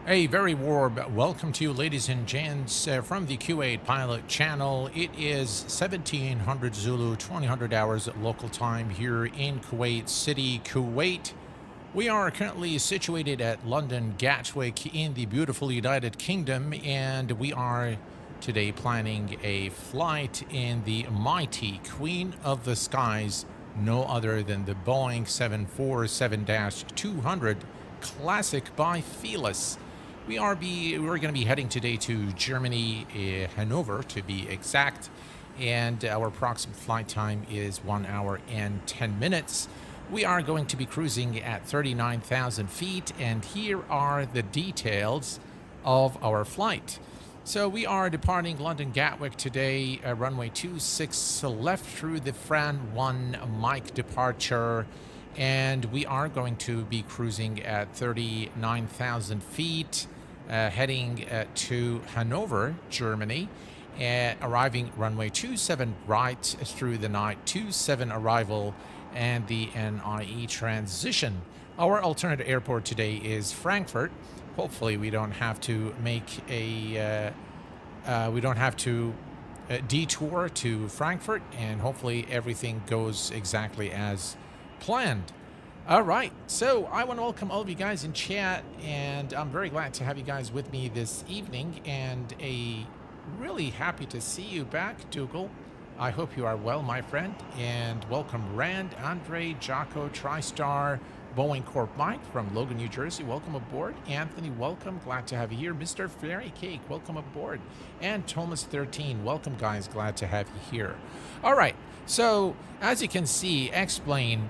A very warm welcome to you, ladies and gents, from the Q8 Pilot Channel. It is 1700 Zulu, 2000 hours local time here in Kuwait City, Kuwait. We are currently situated at London Gatwick in the beautiful United Kingdom, and we are today planning a flight in the mighty Queen of the Skies, no other than the Boeing 747-200 Classic by Felis. We're going to be heading today to Germany, Hanover to be exact, and our approximate flight time is 1 hour and 10 minutes. We are going to be cruising at 39,000 feet, and here are the details of our flight. So we are departing London Gatwick today, runway 26 left through the Fran 1 Mike departure, and we are going to be cruising at 39,000 feet. Heading to Hanover, Germany, arriving runway 27 right through the night, 27 arrival, and the NIE transition. Our alternate airport today is Frankfurt. Hopefully, we don't have to make detour to Frankfurt, and hopefully everything goes exactly as planned. All right, so I want to welcome all of you guys in chat, and I'm very glad to have you guys with me this evening, and really happy to see you back, Dougal. I hope you are well, my friend, and welcome Rand, Andre, Jocko, TriStar, Boeing Corp Mike from Logan, New Jersey. Welcome aboard. Anthony, welcome. Glad to have you here. Mr. Fairy Cake, welcome aboard. And Thomas13, welcome, guys. Glad to have you here. All right, so as you can see, X-Plane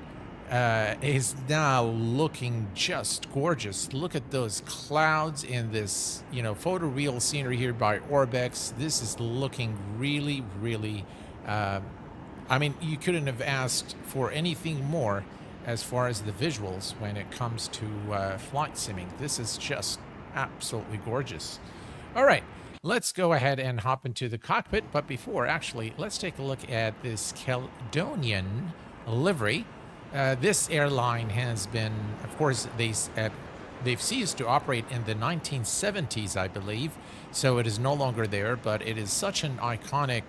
is now looking just gorgeous. Look at those clouds in this, photoreal scenery here by Orbex. This is looking really, really, you couldn't have asked for anything more as far as the visuals when it comes to flight simming. This is just absolutely gorgeous. All right, let's go ahead and hop into the cockpit. But before, actually, let's take a look at this Caledonian livery. This airline has been, of course, they've ceased to operate in the 1970s, I believe, so it is no longer there, but it is such an iconic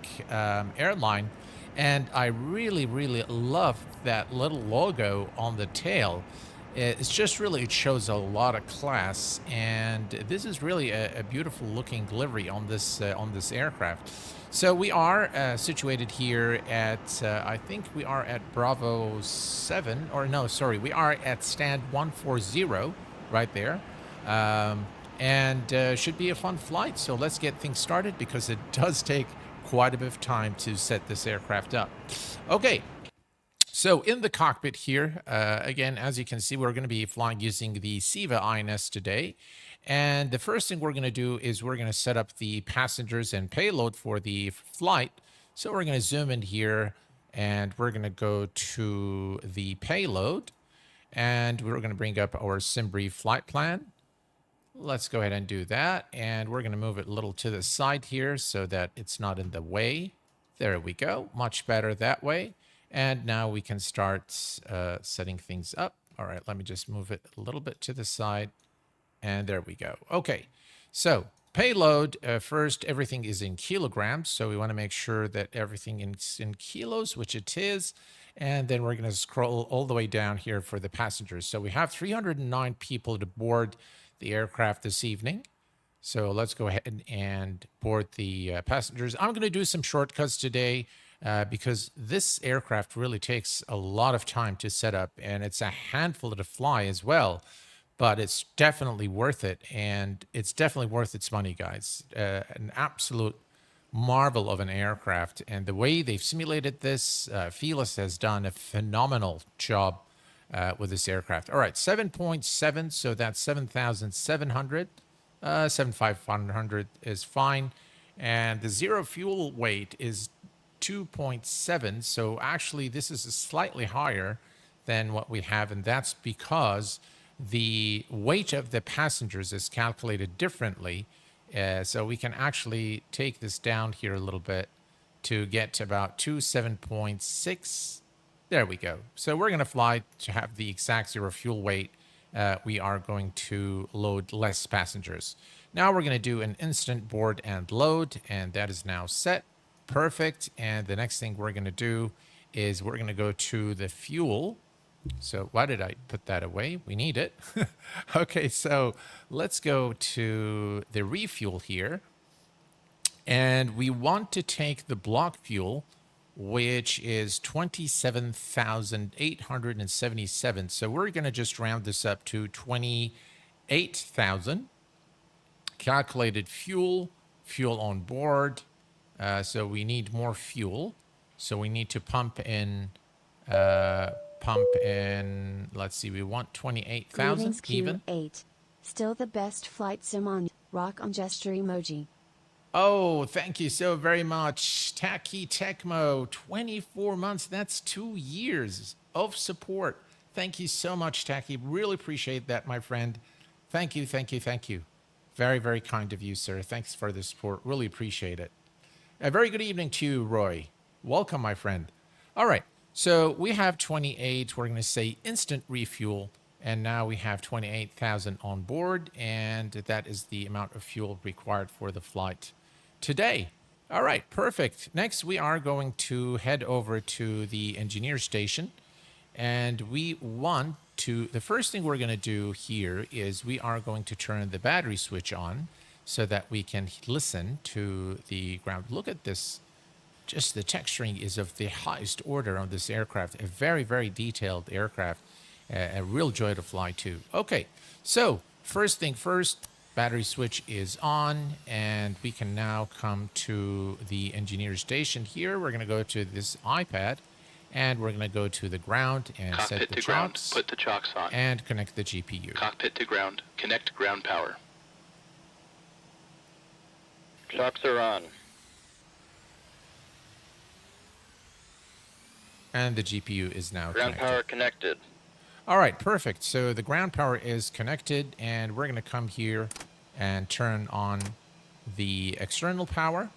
airline, and I really, really love that little logo on the tail. It shows a lot of class, and this is really a beautiful looking livery on this aircraft. So we are situated here at, I think we are at Bravo 7, or no, sorry, we are at stand 140 right there. And should be a fun flight. So let's get things started because it does take quite a bit of time to set this aircraft up. Okay. So in the cockpit here, again, as you can see, we're going to be flying using the SIVA INS today. And the first thing we're going to do is we're going to set up the passengers and payload for the flight. So we're going to zoom in here, and we're going to go to the payload. And we're going to bring up our SimBrief flight plan. Let's go ahead and do that. And we're going to move it a little to the side here so that it's not in the way. There we go. Much better that way. And now we can start setting things up. All right, let me just move it a little bit to the side. And there we go. Okay, so payload, first, everything is in kilograms. So we want to make sure that everything is in kilos, which it is. And then we're going to scroll all the way down here for the passengers. So we have 309 people to board the aircraft this evening. So let's go ahead and board the passengers. I'm going to do some shortcuts today because this aircraft really takes a lot of time to set up, and it's a handful to fly as well. But it's definitely worth it, and it's definitely worth its money, guys. An absolute marvel of an aircraft, and the way they've simulated this, Felis has done a phenomenal job with this aircraft. All right, 7.7, so that's 7,700. 7,500 is fine, and the zero fuel weight is 2.7, so actually this is slightly higher than what we have, and that's because the weight of the passengers is calculated differently. So we can actually take this down here a little bit to get to about 27.6. There we go. So we're going to fly to have the exact zero fuel weight we are going to load less passengers. Now we're going to do an instant board and load, and that is now set. Perfect. And the next thing we're going to do is we're going to go to the fuel. So why did I put that away? We need it. Okay, so let's go to the refuel here. And we want to take the block fuel, which is 27,877. So we're going to just round this up to 28,000. Calculated fuel, fuel on board. So we need more fuel. So we need to pump in, let's see, we want 28,000 even. Q8. Still the best flight sim on. Rock on gesture emoji. Oh, thank you so very much. Tacky Tecmo, 24 months. That's 2 years of support. Thank you so much, Tacky. Really appreciate that, my friend. Thank you, thank you, thank you. Very, very kind of you, sir. Thanks for the support. Really appreciate it. A very good evening to you, Roy. Welcome, my friend. All right. So we have 28. We're going to say instant refuel. And now we have 28,000 on board. And that is the amount of fuel required for the flight today. All right. Perfect. Next, we are going to head over to the engineer station. And we want to, the first thing we're going to do here is we are going to turn the battery switch on so that we can listen to the ground. Look at this. Just the texturing is of the highest order on this aircraft. A very, very detailed aircraft. A real joy to fly too. Okay, so first thing first, battery switch is on, and we can now come to the engineer station here. We're going to go to this iPad, and we're going to go to the ground and Cockpit set the to ground. chocks. Put the chocks on. And connect the GPU. Cockpit to ground. Connect ground power. Chocks are on. And the GPU is now Ground connected. power connected. All right, perfect. So the ground power is connected, and we're going to come here and turn on the external power.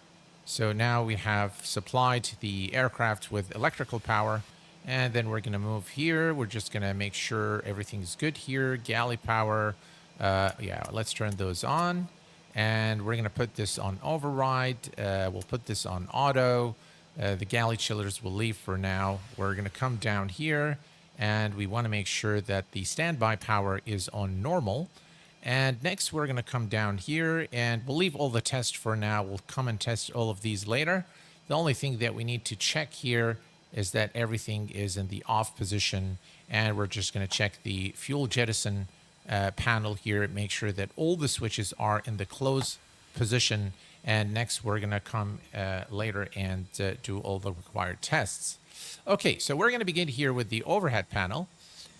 So now we have supplied the aircraft with electrical power, and then we're going to move here. We're just going to make sure everything's good here. Galley power, yeah, let's turn those on. And we're going to put this on override. We'll put this on auto. The galley chillers will leave for now. We're going to come down here, and we want to make sure that the standby power is on normal. And next, we're going to come down here, and we'll leave all the tests for now. We'll come and test all of these later. The only thing that we need to check here is that everything is in the off position, and we're just going to check the fuel jettison panel here, make sure that all the switches are in the close position. And next, we're going to come later and do all the required tests. Okay, so we're going to begin here with the overhead panel.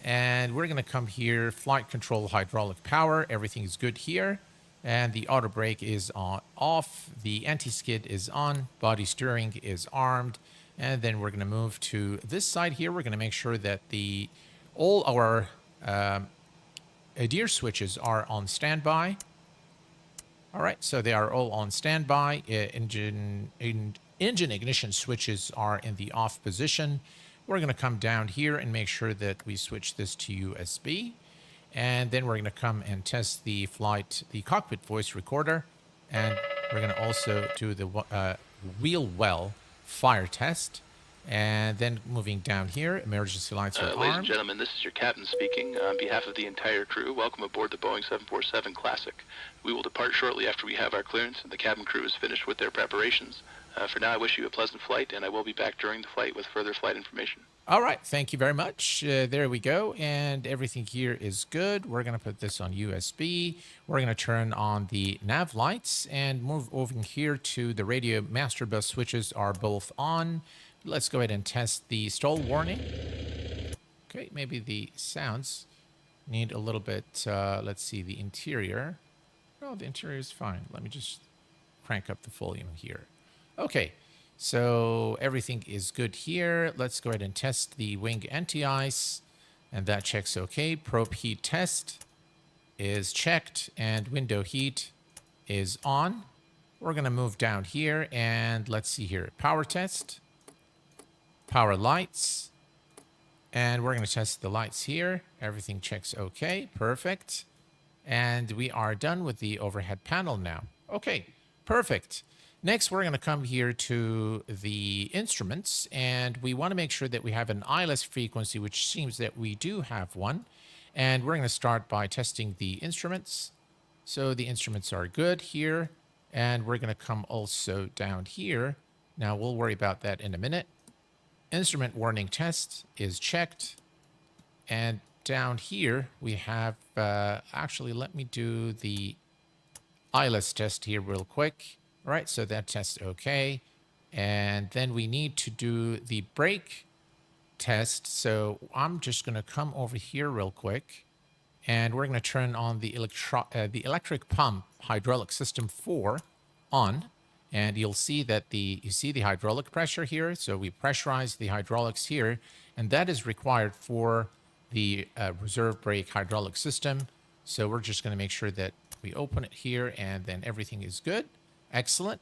And we're going to come here, flight control, hydraulic power. Everything is good here. And the auto brake is off. The anti-skid is on. Body steering is armed. And then we're going to move to this side here. We're going to make sure that all our ADIR switches are on standby. All right, so they are all on standby. Engine ignition switches are in the off position. We're going to come down here and make sure that we switch this to USB. And then we're going to come and test the cockpit voice recorder. And we're going to also do the wheel well fire test. And then moving down here, emergency lights are Ladies armed. and gentlemen, this is your captain speaking. On behalf of the entire crew, welcome aboard the Boeing 747 Classic. We will depart shortly after we have our clearance and the cabin crew is finished with their preparations. For now, I wish you a pleasant flight, and I will be back during the flight with further flight information. All right, thank you very much. There we go, and everything here is good. We're going to put this on USB. We're going to turn on the nav lights and move over here to the radio master bus switches are both on. Let's go ahead and test the stall warning. Okay, maybe the sounds need a little bit, let's see, the interior. No, the interior is fine. Let me just crank up the volume here. Okay, so everything is good here. Let's go ahead and test the wing anti-ice, and that checks okay. Probe heat test is checked, and window heat is on. We're going to move down here, and let's see here. Power test, power lights, And we're going to test the lights here. Everything checks okay. Perfect. And we are done with the overhead panel now. Okay, perfect. Next, we're going to come here to the instruments, and we want to make sure that we have an ILS frequency, which seems that we do have one. And we're going to start by testing the instruments. So the instruments are good here, and we're going to come also down here. Now, we'll worry about that in a minute. Instrument warning test is checked. And down here, we have, actually, let me do the ILS test here real quick. All right, so that test okay. And then we need to do the brake test. So I'm just going to come over here real quick. And we're going to turn on the electric pump hydraulic system 4 on. And you'll see that you see the hydraulic pressure here. So we pressurize the hydraulics here. And that is required for the reserve brake hydraulic system. So we're just going to make sure that we open it here and then everything is good. Excellent.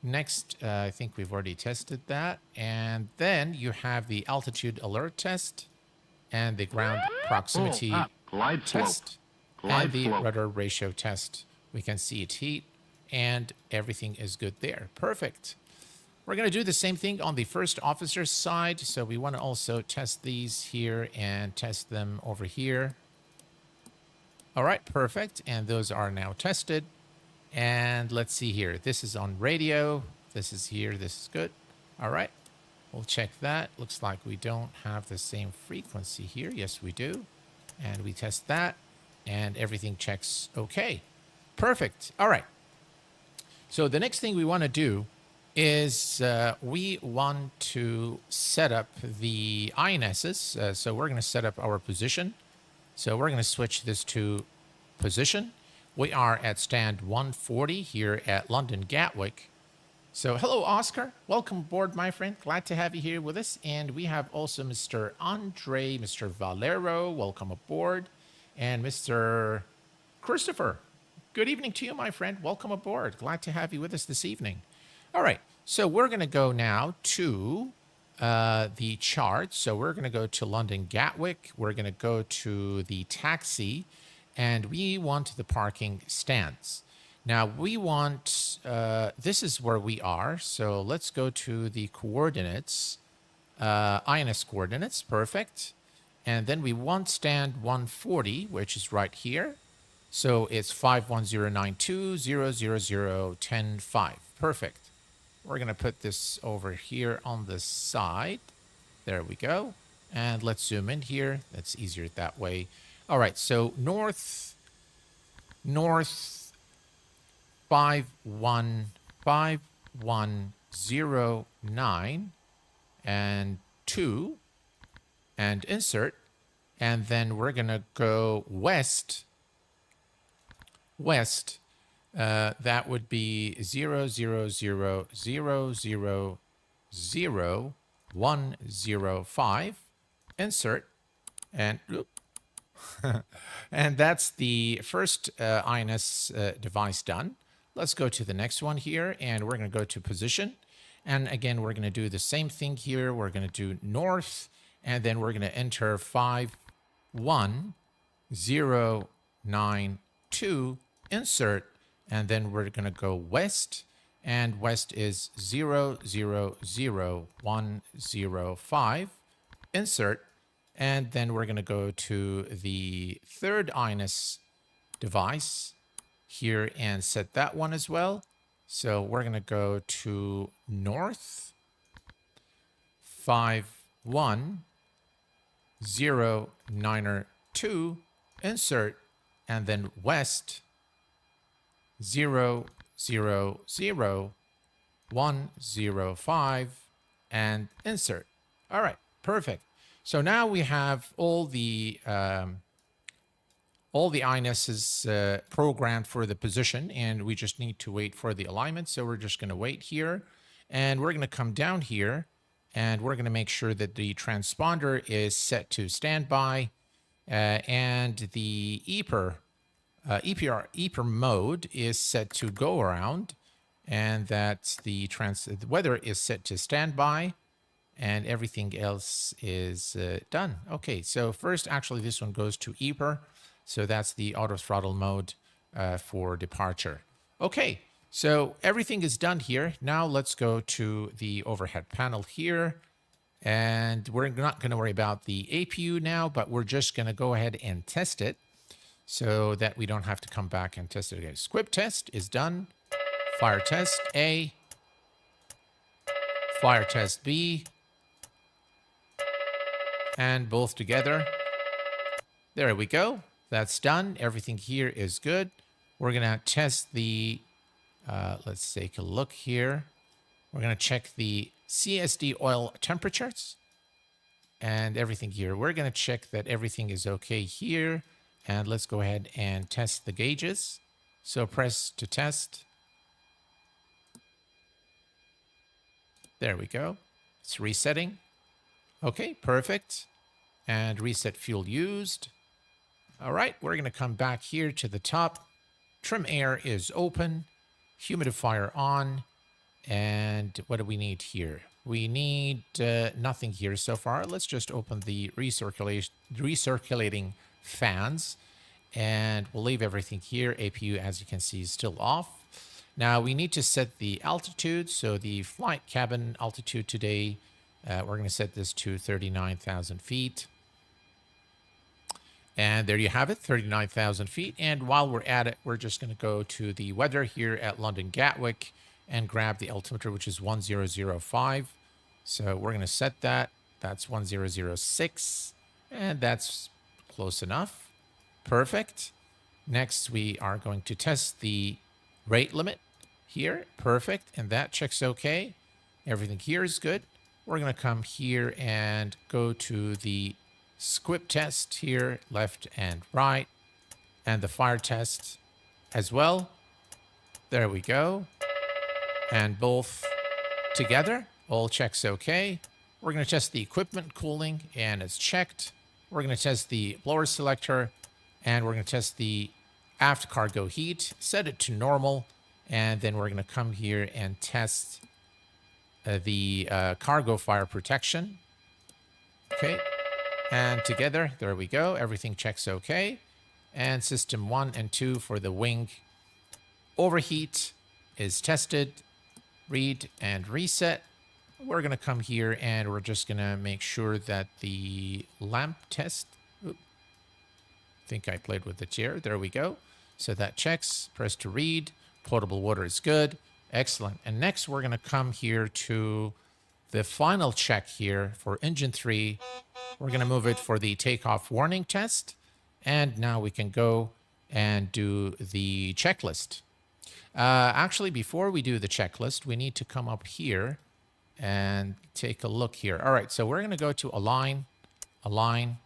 Next, I think we've already tested that. And then you have the altitude alert test and the ground proximity test and the rudder ratio test. We can see it heat and everything is good there. Perfect. We're going to do the same thing on the first officer's side. So we want to also test these here and test them over here. All right, perfect. And those are now tested. And let's see here. This is on radio. This is here. This is good. All right. We'll check that. Looks like we don't have the same frequency here. Yes, we do. And we test that. And everything checks okay. Perfect. All right. So the next thing we want to do is we want to set up the INSs. So we're going to set up our position. So we're going to switch this to position. We are at stand 140 here at London Gatwick. So hello, Oscar. Welcome aboard, my friend. Glad to have you here with us. And we have also Mr. Andre, Mr. Valero. Welcome aboard. And Mr. Christopher. Good evening to you, my friend. Welcome aboard. Glad to have you with us this evening. All right. So we're going to go now to the chart. So we're going to go to London Gatwick. We're going to go to the taxi. And we want the parking stands. Now we want, this is where we are. So let's go to the coordinates, INS coordinates, perfect. And then we want stand 140, which is right here. So it's 51092000105, perfect. We're going to put this over here on the side. There we go. And let's zoom in here. That's easier that way. All right, so north 515109 and 2 and insert, and then we're gonna go west. That would be 000000105. Insert and. And that's the first INS device done. Let's go to the next one here, and we're going to go to position. And again, we're going to do the same thing here. We're going to do north, and then we're going to enter 51092, insert, and then we're going to go west, and west is 0000105, insert. And then we're going to go to the third INS device here and set that one as well. So we're going to go to north 51092, insert, and then west 0000105 and insert. All right, perfect. So now we have all the INSs programmed for the position, and we just need to wait for the alignment. So we're just going to wait here, and we're going to come down here, and we're going to make sure that the transponder is set to standby, and the EPR mode is set to go around, and that the weather is set to standby. and everything else is done. Okay, so first, actually, this one goes to EPR. So that's the auto throttle mode for departure. Okay, so everything is done here. Now let's go to the overhead panel here. And we're not going to worry about the APU now, but we're just going to go ahead and test it so that we don't have to come back and test it again. Squib test is done. Fire test A. Fire test B. And both together. There we go. That's done. Everything here is good. We're going to test the, let's take a look here. We're going to check the CSD oil temperatures and everything here. We're going to check that everything is okay here. And let's go ahead and test the gauges. So press to test. There we go. It's resetting. Okay, perfect. And reset fuel used. All right, we're going to come back here to the top. Trim air is open. Humidifier on. And what do we need here? We need nothing here so far. Let's just open the recirculating fans. And we'll leave everything here. APU, as you can see, is still off. Now, we need to set the altitude. So the flight cabin altitude today, we're going to set this to 39,000 feet. And there you have it, 39,000 feet. And while we're at it, we're just going to go to the weather here at London Gatwick and grab the altimeter, which is 1005. So we're going to set that. That's 1006. And that's close enough. Perfect. Next, we are going to test the rate limit here. Perfect. And that checks okay. Everything here is good. We're going to come here and go to the squib test here, left and right, and the fire test as well. There we go. And both together, all checks okay. We're going to test the equipment cooling, and it's checked. We're going to test the blower selector, and we're going to test the aft cargo heat, set it to normal, and then we're going to come here and test the cargo fire protection. Okay. And together, there we go. Everything checks okay. And system 1 and 2 for the wing overheat is tested. Read and reset. We're going to come here and we're just going to make sure that the lamp test. I think I played with the chair. There we go. So that checks. Press to read. Potable water is good. Excellent. And next, we're going to come here to the final check here for engine 3. We're going to move it for the takeoff warning test. And now we can go and do the checklist. Actually, before we do the checklist, we need to come up here and take a look here. All right, so we're going to go to align, align,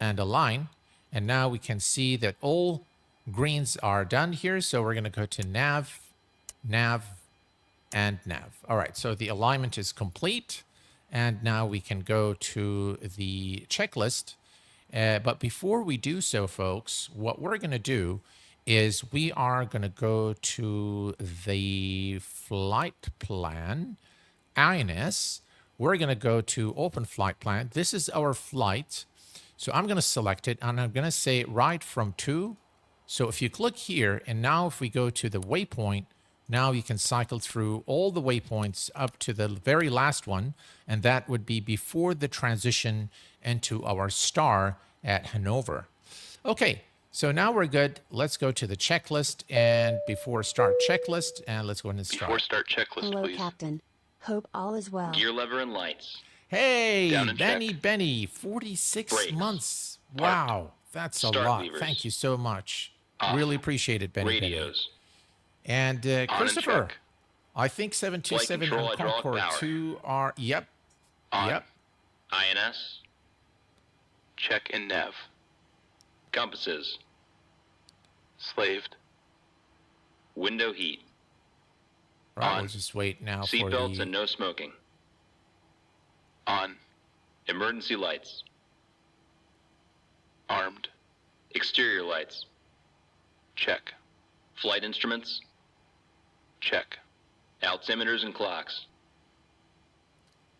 and align. And now we can see that all greens are done here. So we're going to go to nav, nav, and nav. All right, so the alignment is complete. And now we can go to the checklist. But before we do so, folks, what we're going to do is we are going to go to the flight plan, INS. We're going to go to open flight plan. This is our flight. So I'm going to select it, and I'm going to say right from to. So if you click here, and now if we go to the waypoint, now you can cycle through all the waypoints up to the very last one, and that would be before the transition into our star at Hanover. Okay, so now we're good. Let's go to the checklist, and before start checklist, and let's go ahead and start. Before start checklist, Hello, please. Captain. Hope all is well. Gear lever and lights. Hey, Down and Benny, 46 Brakes. months. Parked. Wow, that's a Start lot. levers. Thank you so much. Off. Really appreciate it, Benny. Radios. And On and Christopher, check. I think 727 control, and hydraulic Concorde power. 2 are, yep, On. yep. INS. Check and nav. Compasses. Slaved. Window heat. Right, On. we'll just wait now for Seatbelts the... and no smoking. On. Emergency lights. Armed. Exterior lights. Check. Flight instruments. Check. Altimeters and clocks.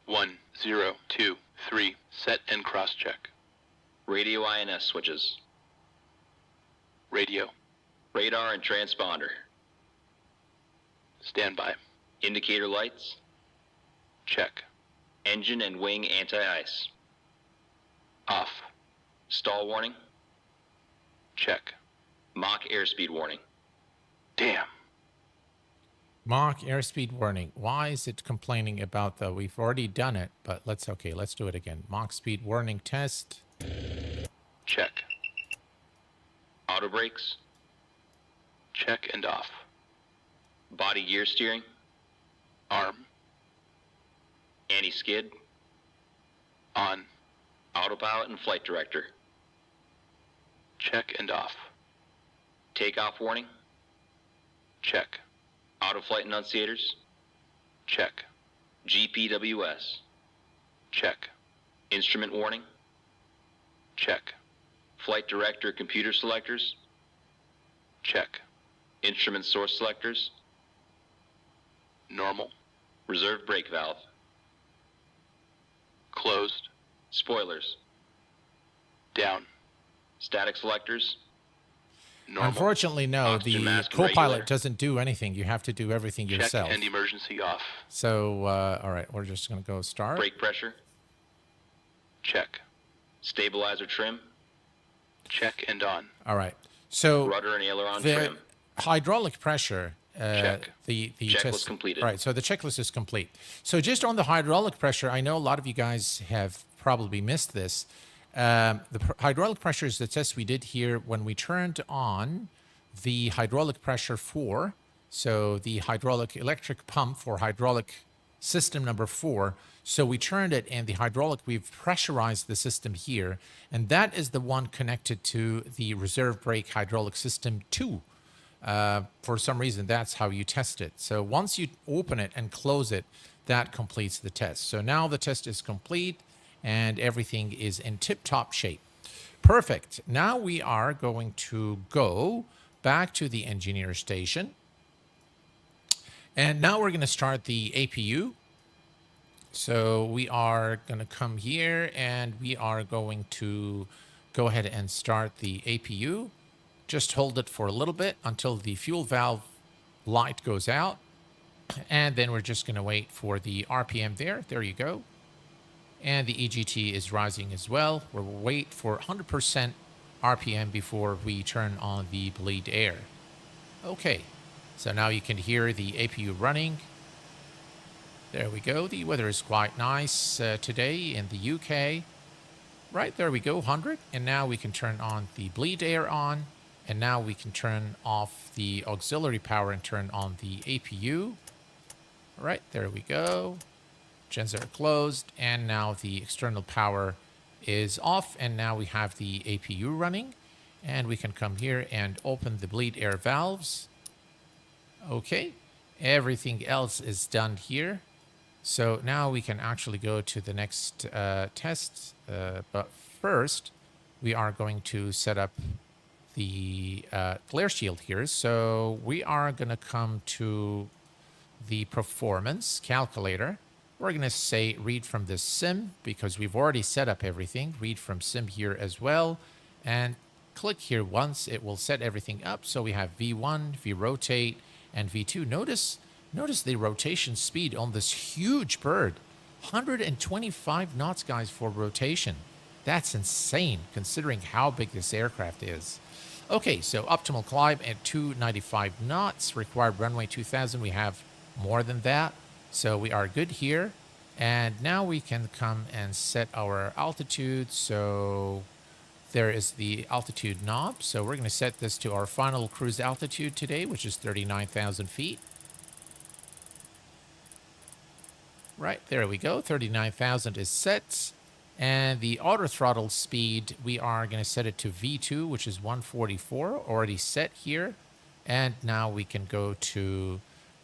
1, 0, 2, 3. Set and cross-check. Radio INS switches. Radio. Radar and transponder. Standby. Indicator lights. Check. Engine and wing anti-ice. Off. Stall warning. Check. Mach airspeed warning. Damn. Mach airspeed warning. Why is it complaining about the? We've already done it, but let's do it again. Mach speed warning test. Check. Auto brakes. Check and off. Body gear steering. Arm. Anti-skid. On. Autopilot and flight director. Check and off. Takeoff warning. Check. Auto flight enunciators. Check. GPWS. Check. Instrument warning. Check. Flight director computer selectors. Check. Instrument source selectors. Normal. Reserve brake valve. Closed. Spoilers. Down. Static selectors. Normal. Unfortunately, no. Oxygen The mask co-pilot regular. doesn't do anything. You have to do everything Check yourself. and emergency off. So, all right, we're just going to go start. Brake pressure. Check. Stabilizer trim. Check and on. All right. So Rudder and aileron the trim. hydraulic pressure. Check. The Checklist test completed. Right. So the checklist is complete. So just on the hydraulic pressure, I know a lot of you guys have probably missed this. Hydraulic pressure is the test we did here when we turned on the hydraulic pressure 4. So the hydraulic electric pump for hydraulic system number 4. So we turned it, and the hydraulic, we've pressurized the system here, and that is the one connected to the reserve brake hydraulic system 2. For some reason, that's how you test it. So once you open it and close it, that completes the test. So now the test is complete, and everything is in tip-top shape. Perfect. Now we are going to go back to the engineer station. And now we're going to start the APU. So we are going to come here, and we are going to go ahead and start the APU. Just hold it for a little bit until the fuel valve light goes out. And then we're just going to wait for the RPM there. There you go. And the EGT is rising as well. We'll wait for 100% RPM before we turn on the bleed air. Okay, so now you can hear the APU running. There we go. The weather is quite nice today in the UK. Right, there we go, 100. And now we can turn on the bleed air on. And now we can turn off the auxiliary power and turn on the APU. All right, there we go. Gens are closed, and now the external power is off, and now we have the APU running, and we can come here and open the bleed air valves. Okay, everything else is done here. So now we can actually go to the next test, but first we are going to set up the glare shield here. So we are going to come to the performance calculator. We're going to say read from the sim because we've already set up everything. Read from sim here as well. And click here once. It will set everything up. So we have V1, V-rotate, and V2. Notice the rotation speed on this huge bird. 125 knots, guys, for rotation. That's insane considering how big this aircraft is. Okay, so optimal climb at 295 knots. Required runway 2000. We have more than that. So we are good here. And now we can come and set our altitude. So there is the altitude knob. So we're going to set this to our final cruise altitude today, which is 39,000 feet. Right, there we go. 39,000 is set. And the auto throttle speed, we are going to set it to V2, which is 144, already set here. And now we can go to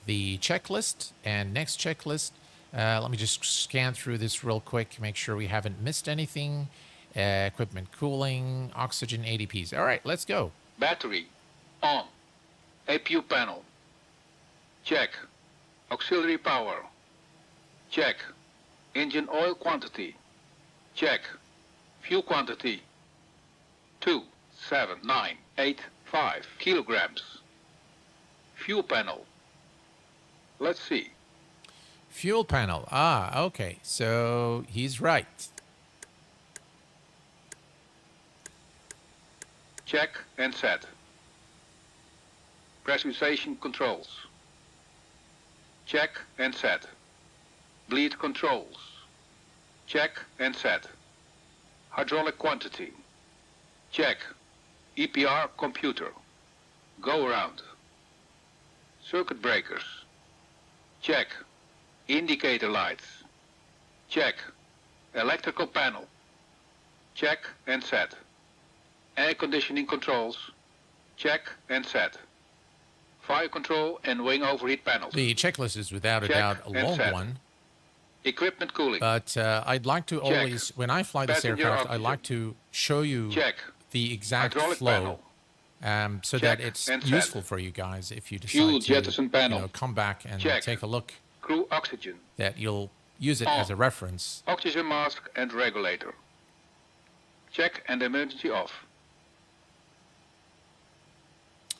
the checklist and next checklist. Let me just scan through this real quick, make sure we haven't missed anything. Equipment cooling, oxygen ADPs. All right, let's go. Battery on. APU panel. Check. Auxiliary power. Check. Engine oil quantity. Check. Fuel quantity. 2,7,9,8,5 kilograms. Fuel panel. Let's see. Fuel panel. Ah, okay. So he's right. Check and set. Pressurization controls. Check and set. Bleed controls. Check and set. Hydraulic quantity. Check. EPR computer. Go around. Circuit breakers. Check. Indicator lights. Check. Electrical panel. Check and set. Air conditioning controls. Check and set. Fire control and wing overheat panels. The checklist is without a Check doubt a and long set. one. Equipment cooling. But I'd like to Check. always, when I fly this Passenger aircraft, I oxygen. like to show you Check. the exact Hydraulic flow, so Check that it's and set. useful for you guys if you decide Fuel to jettison panel. come back and Check. take a look, Crew oxygen. that you'll use it as a On. reference. Oxygen mask and regulator. Check and emergency off.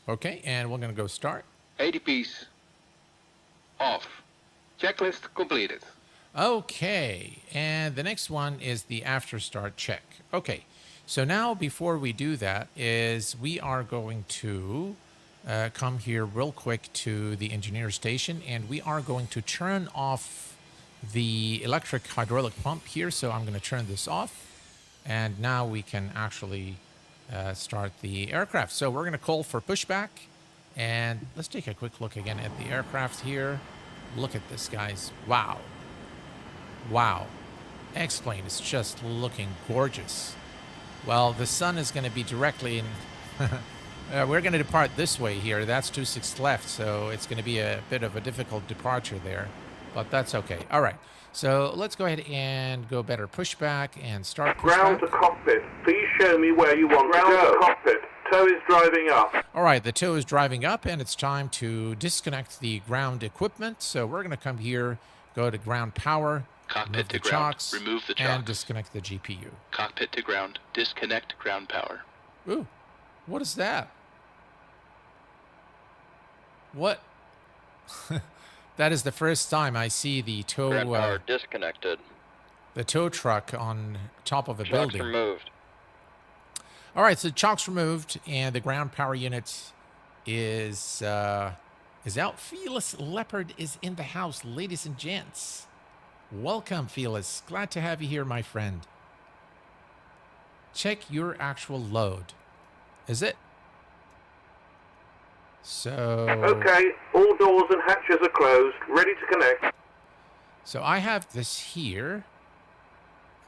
Okay, and we're going to go start. ADPs off. Checklist completed. Okay, and the next one is the after start check. Okay, so now before we do that is we are going to come here real quick to the engineer station, and we are going to turn off the electric hydraulic pump here. So I'm going to turn this off, and now we can actually start the aircraft. So we're going to call for pushback, and let's take a quick look again at the aircraft here. Look at this, guys. Wow. Wow. X-plane is just looking gorgeous. Well, the sun is going to be directly in... we're going to depart this way here. That's 26 left, so it's going to be a bit of a difficult departure there. But that's okay. All right. So let's go ahead and go better pushback and start Ground to pushback. cockpit. Please show me where you want to go. To cockpit. Tow is driving up. All right, the tow is driving up, and it's time to disconnect the ground equipment. So we're going to come here, go to ground power, Cockpit remove to the ground. chocks, Remove the and chocks. disconnect the GPU. Cockpit to ground. Disconnect ground power. Ooh, what is that? What? That is the first time I see the Ground power tow, disconnected. the tow truck on top of a Chocks building. removed. All right, so chocks removed, and the ground power unit is out. Felis Leopard is in the house, ladies and gents. Welcome, Felis. Glad to have you here, my friend. Check your actual load. Is it? So... Okay, all doors and hatches are closed. Ready to connect. So I have this here.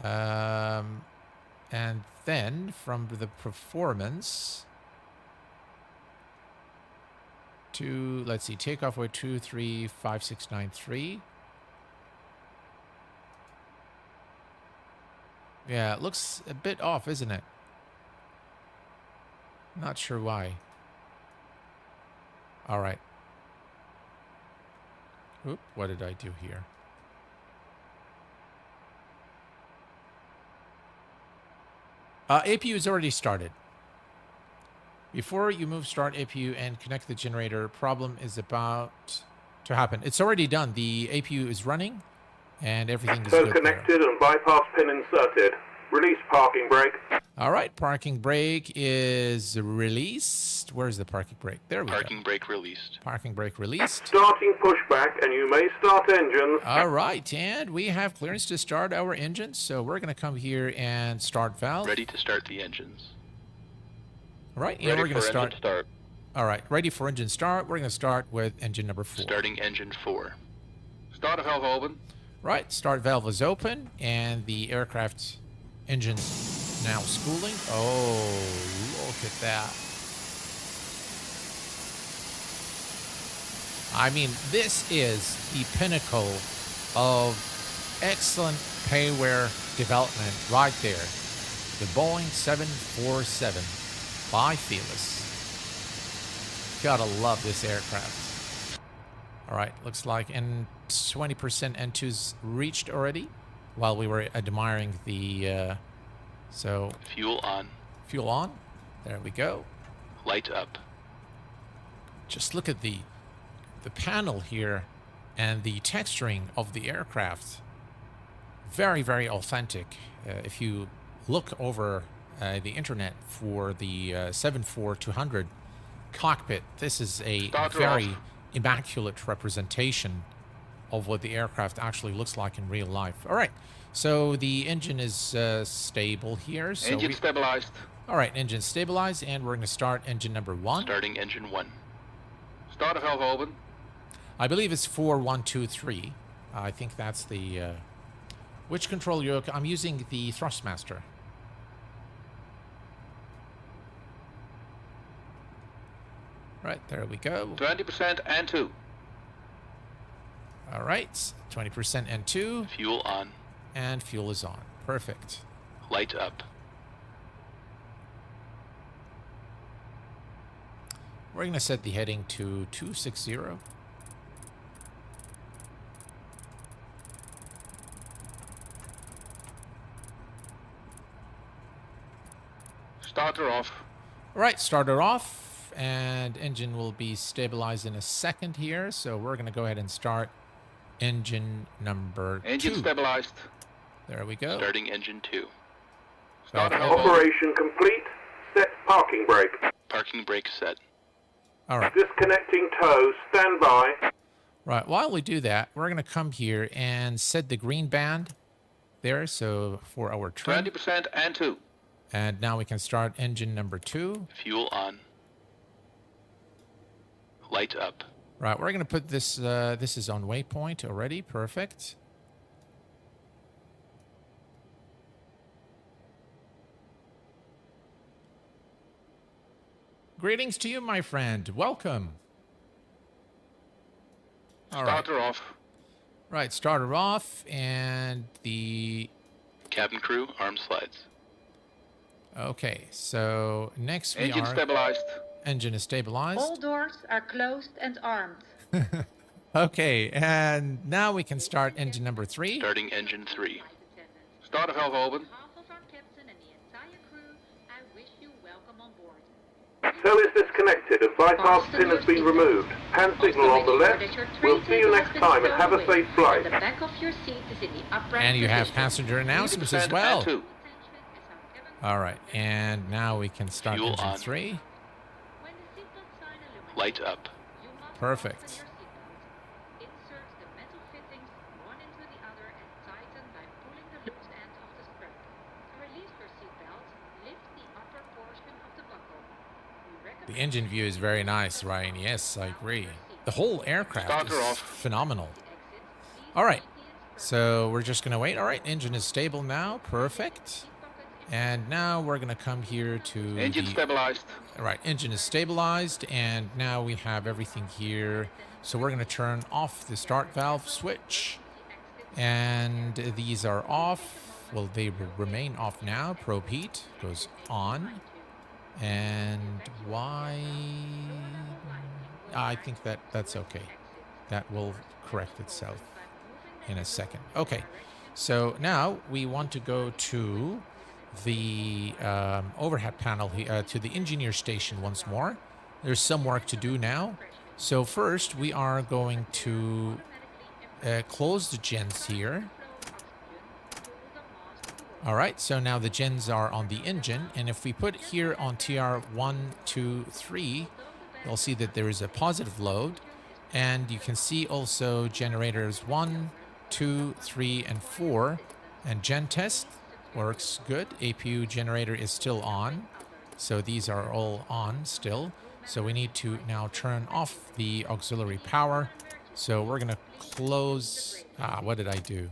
And then from the performance to, let's see, takeoff weight 235693. Yeah, it looks a bit off, isn't it? Not sure why. All right. Oop, what did I do here? APU is already started. Before you move start APU and connect the generator, problem is about to happen. It's already done. The APU is running and everything is So good connected and bypass pin inserted. Release parking brake. there. All right, parking brake is released. Where's the parking brake? There we Parking go. brake released. Parking brake released. Starting pushback, and you may start engines. All right, and we have clearance to start our engines. So we're going to come here and start valve. Ready to start the engines. All right, and Ready we're going to for start. engine start. All right, ready for engine start. We're going to start with engine number 4. Starting engine 4. Starter valve open. Right, start valve is open, and the aircraft engine now spooling. Oh, look at that. I mean, this is the pinnacle of excellent payware development right there. The Boeing 747 by Felis. Gotta love this aircraft. All right, looks like 20% N2's reached already. while we were admiring the, so Fuel on. fuel on. There we go. Light up. Just look at the panel here and the texturing of the aircraft. Very, very authentic. If you look over the internet for the 74200 cockpit, this is a very immaculate representation of what the aircraft actually looks like in real life. All right, so the engine is stable here. So Engine stabilized. all right, engine stabilized, and we're going to start engine number 1. Starting engine 1. Starter valve open. I believe it's 4123. I think that's the... which control yoke? I'm using the Thrustmaster. Right, there we go. 20% and 2. All right, 20% and 2. Fuel on. And fuel is on. Perfect. Light up. We're going to set the heading to 260. Starter off. All right, starter off, and engine will be stabilized in a second here. So we're going to go ahead and start engine number 2. Engine stabilized. There we go. Starting engine 2. Starter valve open. Operation complete. Set parking brake. Parking brake set. All right. Disconnecting tow. Stand by. Right, while we do that, we're going to come here and set the green band there, so for our trim. 20% and 2. And now we can start engine number 2. Fuel on. Light up. Right, we're going to put this, this is on waypoint already, perfect. Greetings to you, my friend. Welcome. All right. Starter off. Right, starter off, and the... Cabin crew, arm slides. Okay, so next we Engine are... stabilized. Engine is stabilized. All doors are closed and armed. Okay, and now we can start engine number 3. Starting engine 3. Starter valve open. On behalf of our captain and the entire crew, I wish you welcome on board. Tow is disconnected and bypass pin has been removed. Hand signal on the left. We'll see you next time and have a safe flight. The back of your seat is in the upright And you have position. passenger announcements 20% as well. and 2. All right, and now we can start Fuel engine on. 3. When the seatbelt sign illuminates, Light up. you must Perfect. fasten your seatbelt. Insert the metal fittings one into the other and tighten by pulling the loose end of the strap. To release your seatbelt, lift the upper portion of the buckle. We recommend The engine view is very nice, Ryan. Yes, I agree. The whole aircraft Starter is off. phenomenal. the exit. All right, so we're just going to wait. All right, engine is stable now. Perfect. And now we're going to come here to Engine the... stabilized. All right, engine is stabilized, and now we have everything here. So we're going to turn off the start valve switch. And these are off. Well, they will remain off now. Probe heat goes on. And why? I think that's okay. That will correct itself in a second. Okay, so now we want to go to the overhead panel here, to the engineer station once more. There's some work to do now. So first we are going to close the gens here. All right, so now the gens are on the engine, and if we put here on TR 1, 2, 3, you'll see that there is a positive load, and you can see also generators 1, 2, 3, and 4, and gen test works good. APU generator is still on, so these are all on still. So we need to now turn off the auxiliary power. So we're gonna close, what did I do?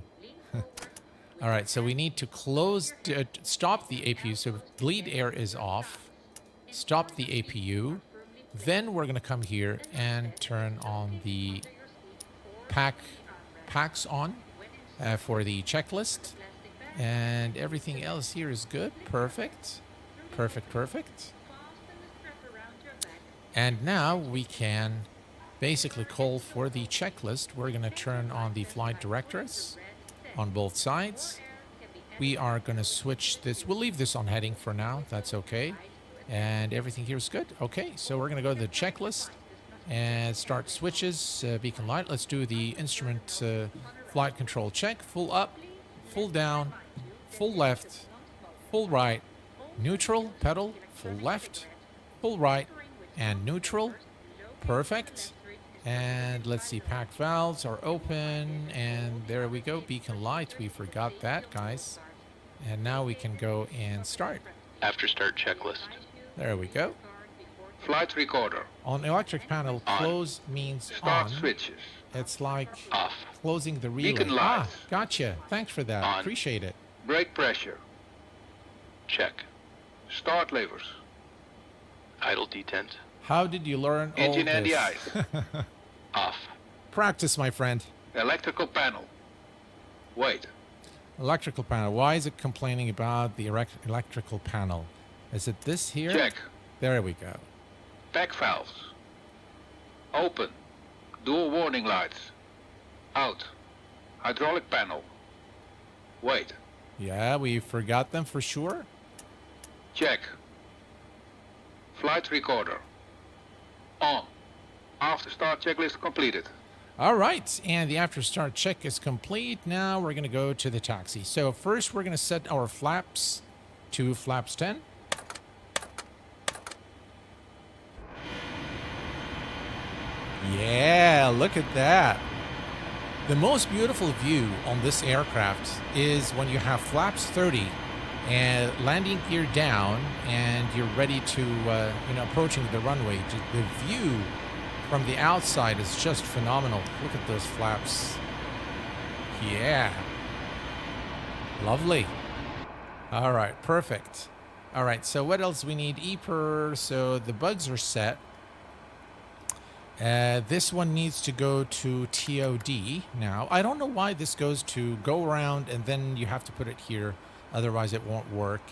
All right, so we need to close, stop the APU. So bleed air is off, stop the APU. Then we're gonna come here and turn on the packs on for the checklist. And everything else here is good. Perfect. Perfect, perfect. And now we can basically call for the checklist. We're going to turn on the flight directors. on both sides. We are going to switch this. We'll leave this on heading for now. That's okay. And everything here is good. Okay, so we're going to go to the checklist and start switches. Beacon light. Let's do the instrument flight control check. Full up, full down, full left, full right, neutral, pedal, full left, full right, and neutral. Perfect. And let's see, pack valves are open, and there we go. Beacon light, we forgot that, guys. And now we can go and start. After start checklist. There we go. Flight recorder. On electric panel, On. close means Start on. switches. It's like Off. closing the relay. Beacon lights. Gotcha. Thanks for that. On. Appreciate it. Brake pressure. Check. Start levers. Idle detent. How did you learn all Engine this? and the ice. Off. Practice, my friend. Electrical panel. Wait. Electrical panel. Why is it complaining about the electrical panel? Is it this here? Check. There we go. Pack valves. Open. Dual warning lights. Out. Hydraulic panel. Wait. Yeah, we forgot them for sure. Check. Flight recorder. On. After start checklist completed. All right, and the after start check is complete. Now we're going to go to the taxi. So first we're going to set our flaps to flaps 10. Yeah, look at that. The most beautiful view on this aircraft is when you have flaps 30 and landing gear down and you're ready to, approaching the runway. The view from the outside is just phenomenal. Look at those flaps. Yeah. Lovely. All right, perfect. All right, so what else we need? EPR, so the bugs are set. This one needs to go to TOD now. I don't know why this goes to go around and then you have to put it here. Otherwise it won't work.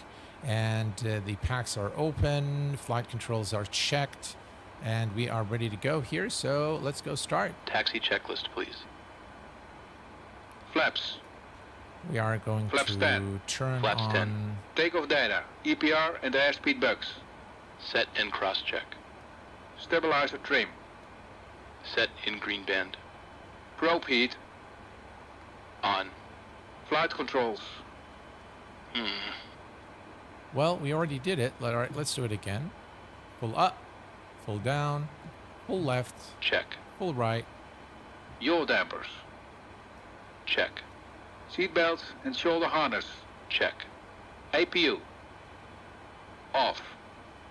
And the packs are open. Flight controls are checked. And we are ready to go here. So let's go start. Taxi checklist, please. Flaps. We are going Flaps to 10. turn Flaps on 10. Takeoff data. EPR and airspeed bugs. Set and cross check. Stabilizer trim. Set in green band. Probe heat. On. Flight controls. Well, we already did it. All right, let's do it again. Pull up, pull down, pull left, Check. pull right. Yaw dampers. Check. Seat belts and shoulder harness. Check. APU. Off.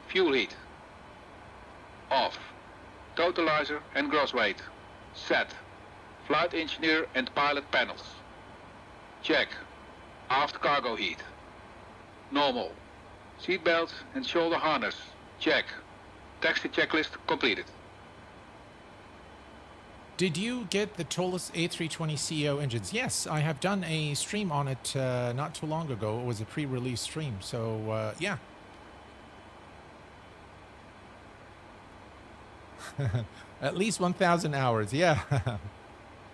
Fuel heat. Off. Totalizer and gross weight. Set. Flight engineer and pilot panels. Check. Aft cargo heat. Normal. Seat belts and shoulder harness. Check. Taxi checklist completed. Did you get the Tolis A320ceo engines? Yes, I have done a stream on it not too long ago. It was a pre-release stream, so yeah. At least 1,000 hours, yeah.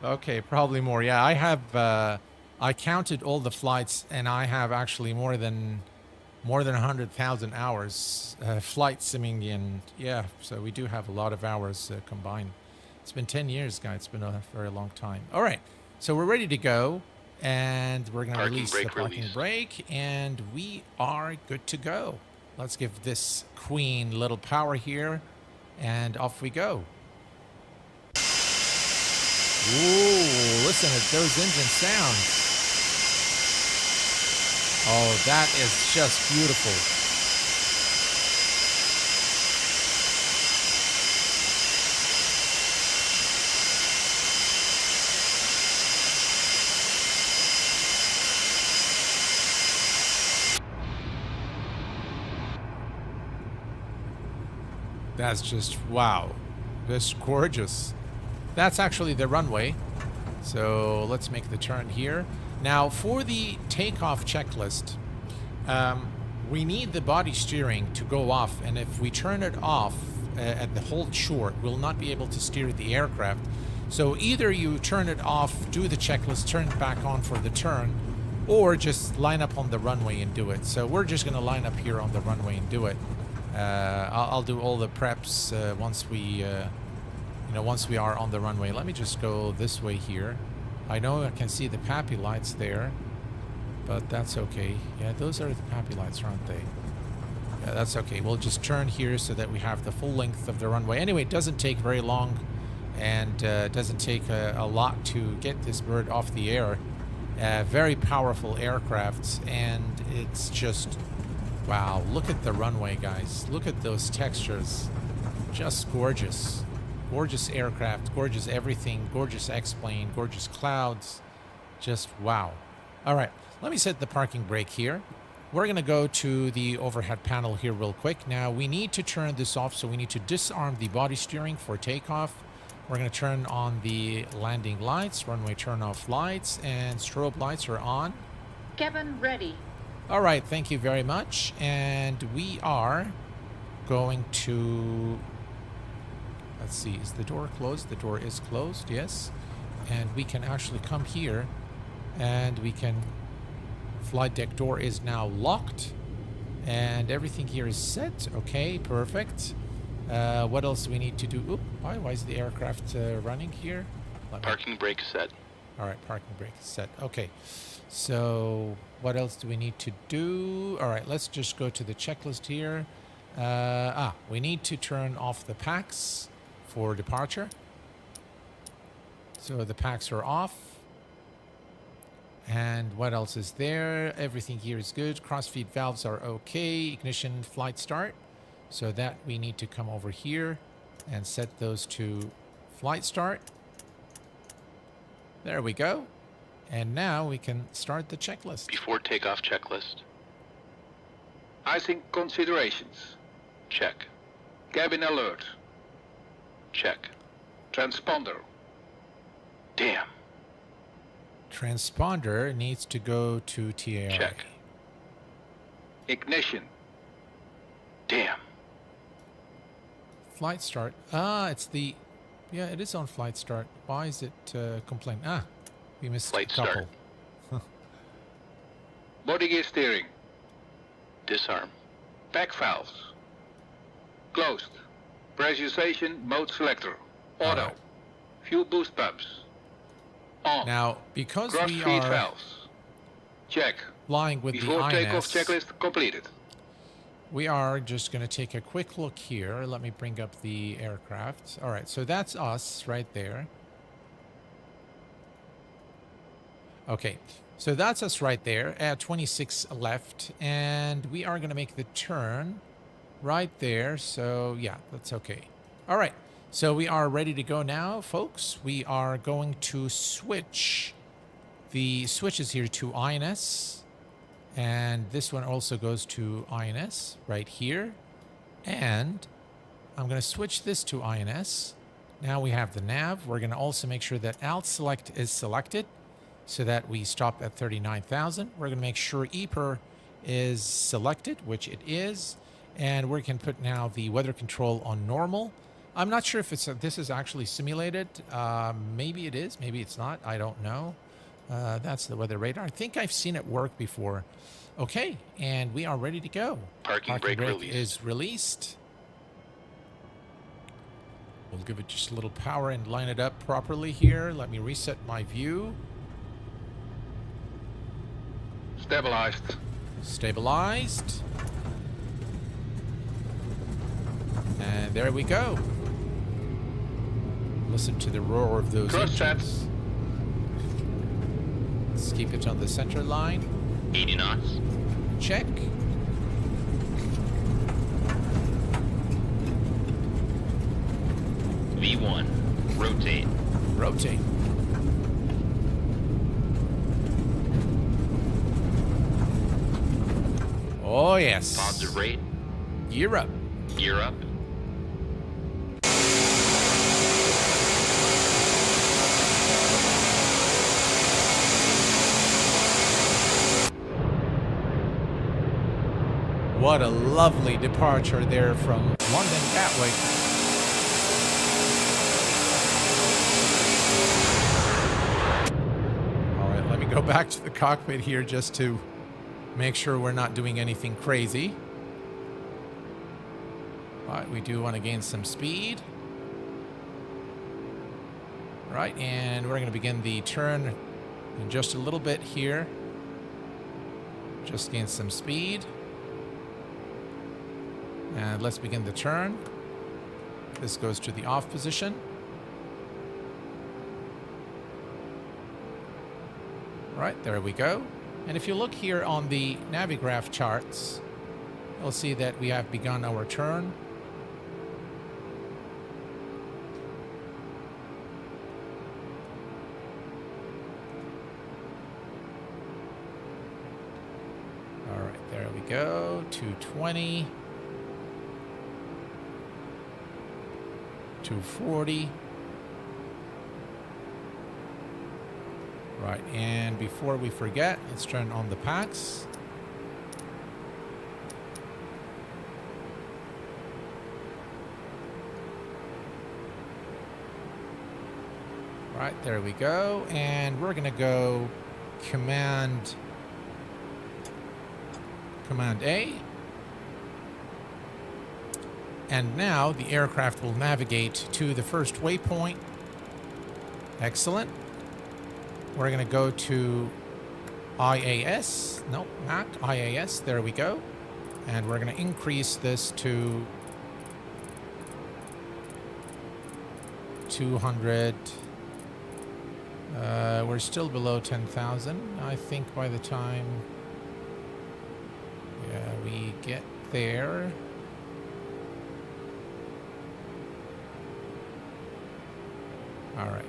Okay, probably more. Yeah, I have. I counted all the flights, and I have actually more than 100,000 hours flight simming in. Yeah, so we do have a lot of hours combined. It's been 10 years, guys. It's been a very long time. All right, so we're ready to go, and we're going to Parking release brake the parking release. brake, and we are good to go. Let's give this queen a little power here, and off we go. Ooh, listen to those engine sounds. Oh, that is just beautiful. That's just, wow. That's gorgeous. That's actually the runway. So let's make the turn here. Now, for the takeoff checklist, we need the body steering to go off. And if we turn it off at the hold short, we'll not be able to steer the aircraft. So either you turn it off, do the checklist, turn it back on for the turn, or just line up on the runway and do it. So we're just going to line up here on the runway and do it. I'll do all the preps once we are on the runway. Let me just go this way here. I know I can see the PAPI lights there, but that's okay. Yeah, those are the PAPI lights, aren't they? Yeah, that's okay. We'll just turn here so that we have the full length of the runway. Anyway, it doesn't take very long, and it doesn't take a lot to get this bird off the air. Very powerful aircraft, and it's just, wow, look at the runway, guys. Look at those textures. Just gorgeous. Gorgeous aircraft, gorgeous everything, gorgeous X-plane, gorgeous clouds. Just wow. All right, let me set the parking brake here. We're going to go to the overhead panel here real quick. Now, we need to turn this off, so we need to disarm the body steering for takeoff. We're going to turn on the landing lights, runway turn-off lights, and strobe lights are on. Cabin ready. All right, thank you very much. And we are going to... Let's see, is the door closed? The door is closed, yes. And we can actually come here and we can... Flight deck door is now locked. And everything here is set. Okay, perfect. What else do we need to do? Oop, why is the aircraft running here? Parking brake set. All right, parking brake is set. Okay, so what else do we need to do? All right, let's just go to the checklist here. We need to turn off the packs for departure. So the packs are off. And what else is there? Everything here is good. Crossfeed valves are okay. Ignition, flight start. So that we need to come over here and set those to flight start. There we go. And now we can start the checklist. Before takeoff checklist. Icing considerations. Check. Cabin alert. Check. Transponder. Damn. Transponder needs to go to TARA. Check. Ignition. Damn. Flight start. It's the... Yeah, it is on flight start. Why is it complaining? We missed Flight a couple. start. Body gear steering. Disarm. Pack valves. Closed. Pressurization mode selector. Auto. Alright. Fuel boost pumps. On. Now, because we Cross-feed are valves. Check. flying with Before the takeoff INS, checklist completed. we are just going to take a quick look here. Let me bring up the aircraft. All right, so that's us right there. Okay, so that's us right there at 26 left, and we are going to make the turn right there. So yeah, that's okay. All right, so we are ready to go now, folks. We are going to switch the switches here to INS, and this one also goes to INS right here. And I'm going to switch this to INS. Now we have the nav. We're going to also make sure that alt select is selected so that we stop at 39,000. We're going to make sure EPR is selected, which it is. And we can put now the weather control on normal. I'm not sure if this is actually simulated. Maybe it is, maybe it's not. I don't know. That's the weather radar. I think I've seen it work before. Okay, and we are ready to go. Parking brake release. is released. We'll give it just a little power and line it up properly here. Let me reset my view. Stabilized. Stabilized. And there we go. Listen to the roar of those Cross set. engines. Let's keep it on the center line. 80 knots. Check. V1. Rotate. Rotate. Oh, yes. Positive rate. Gear up. Gear up. What a lovely departure there from London Gatwick. back to the cockpit here just to make sure we're not doing anything crazy. Right, we do want to gain some speed. Right, and we're going to begin the turn in just a little bit here. Just gain some speed. And let's begin the turn. This goes to the off position. Right, there we go. And if you look here on the Navigraph charts, you'll see that we have begun our turn. All right, there we go. 220. 240. Right, and before we forget, let's turn on the packs. Right, there we go. And we're going to go Command A. And now the aircraft will navigate to the first waypoint. Excellent. We're going to go to IAS. Nope, not IAS. There we go. And we're going to increase this to 200. We're still below 10,000. I think by the time we get there. All right.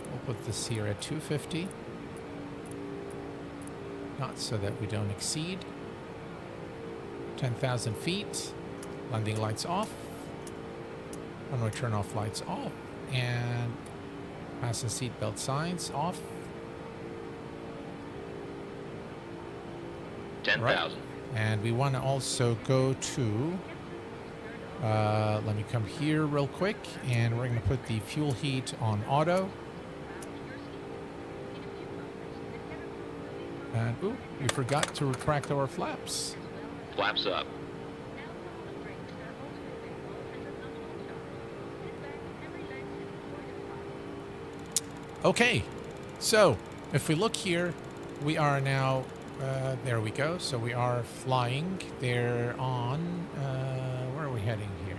We'll put this here at 250. Not so that we don't exceed. 10,000 feet. Landing lights off. Runway turn off lights off. And fasten seatbelt signs off. 10,000. Right. And we want to also go to... let me come here real quick, and we're going to put the fuel heat on auto. And, ooh, we forgot to retract our flaps. Flaps up. Okay, so if we look here, we are now, there we go. So we are flying there on, where are we heading here?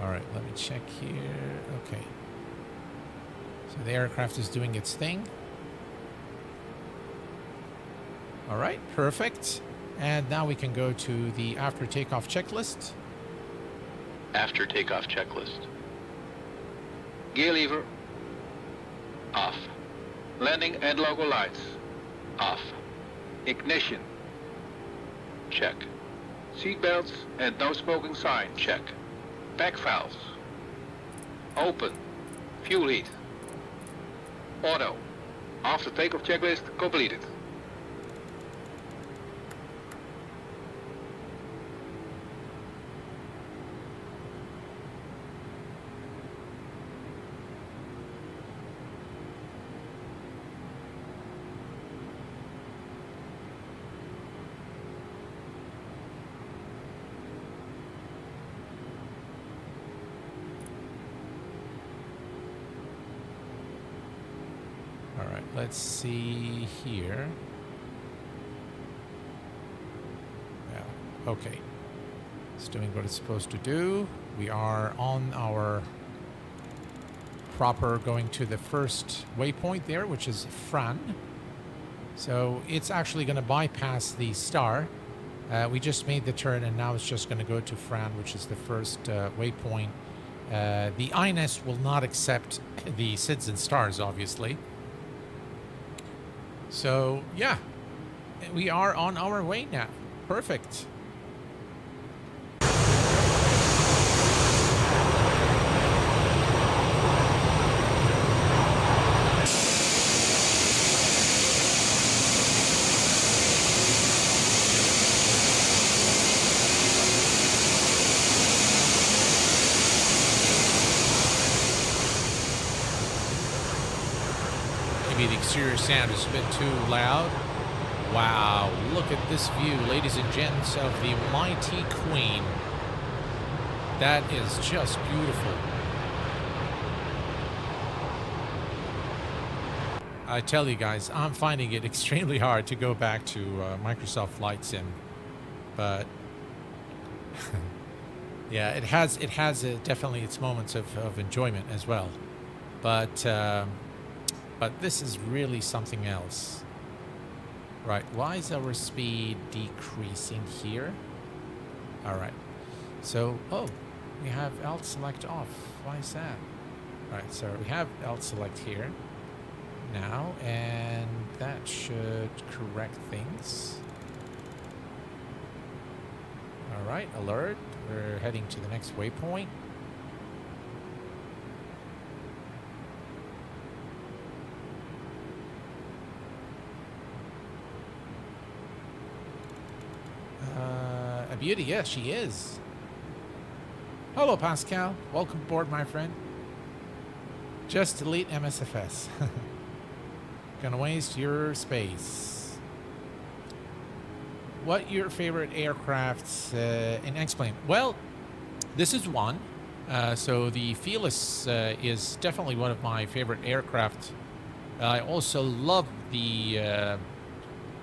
All right, let me check here. Okay. So the aircraft is doing its thing. All right, perfect. And now we can go to the after takeoff checklist. After takeoff checklist. Gear lever. Off. Landing and logo lights. Off. Ignition. Check. Seatbelts and no smoking sign. Check. Pack valves. Open. Fuel heat. Auto. After takeoff checklist completed. All right, let's see here. Yeah, okay. It's doing what it's supposed to do. We are on our proper going to the first waypoint there, which is Fran. So it's actually going to bypass the star. We just made the turn, and now it's just going to go to Fran, which is the first waypoint. The INS will not accept the SIDS and stars, obviously. So, yeah, we are on our way now. Perfect. the exterior sound is a bit too loud. Wow, look at this view, ladies and gents, of the mighty Queen. That is just beautiful. I tell you guys, I'm finding it extremely hard to go back to Microsoft Flight Sim, but yeah, it has definitely its moments of enjoyment as well. But this is really something else. Right, why is our speed decreasing here? All right, so, oh, we have alt select off. Why is that? All right, so we have alt select here now, and that should correct things. All right, alert. We're heading to the next waypoint. A beauty, yes, she is. Hello, Pascal. Welcome aboard, my friend. Just delete MSFS. Gonna waste your space. What your favorite aircrafts in X-Plane? Well, this is one. So the Felis is definitely one of my favorite aircraft. I also love the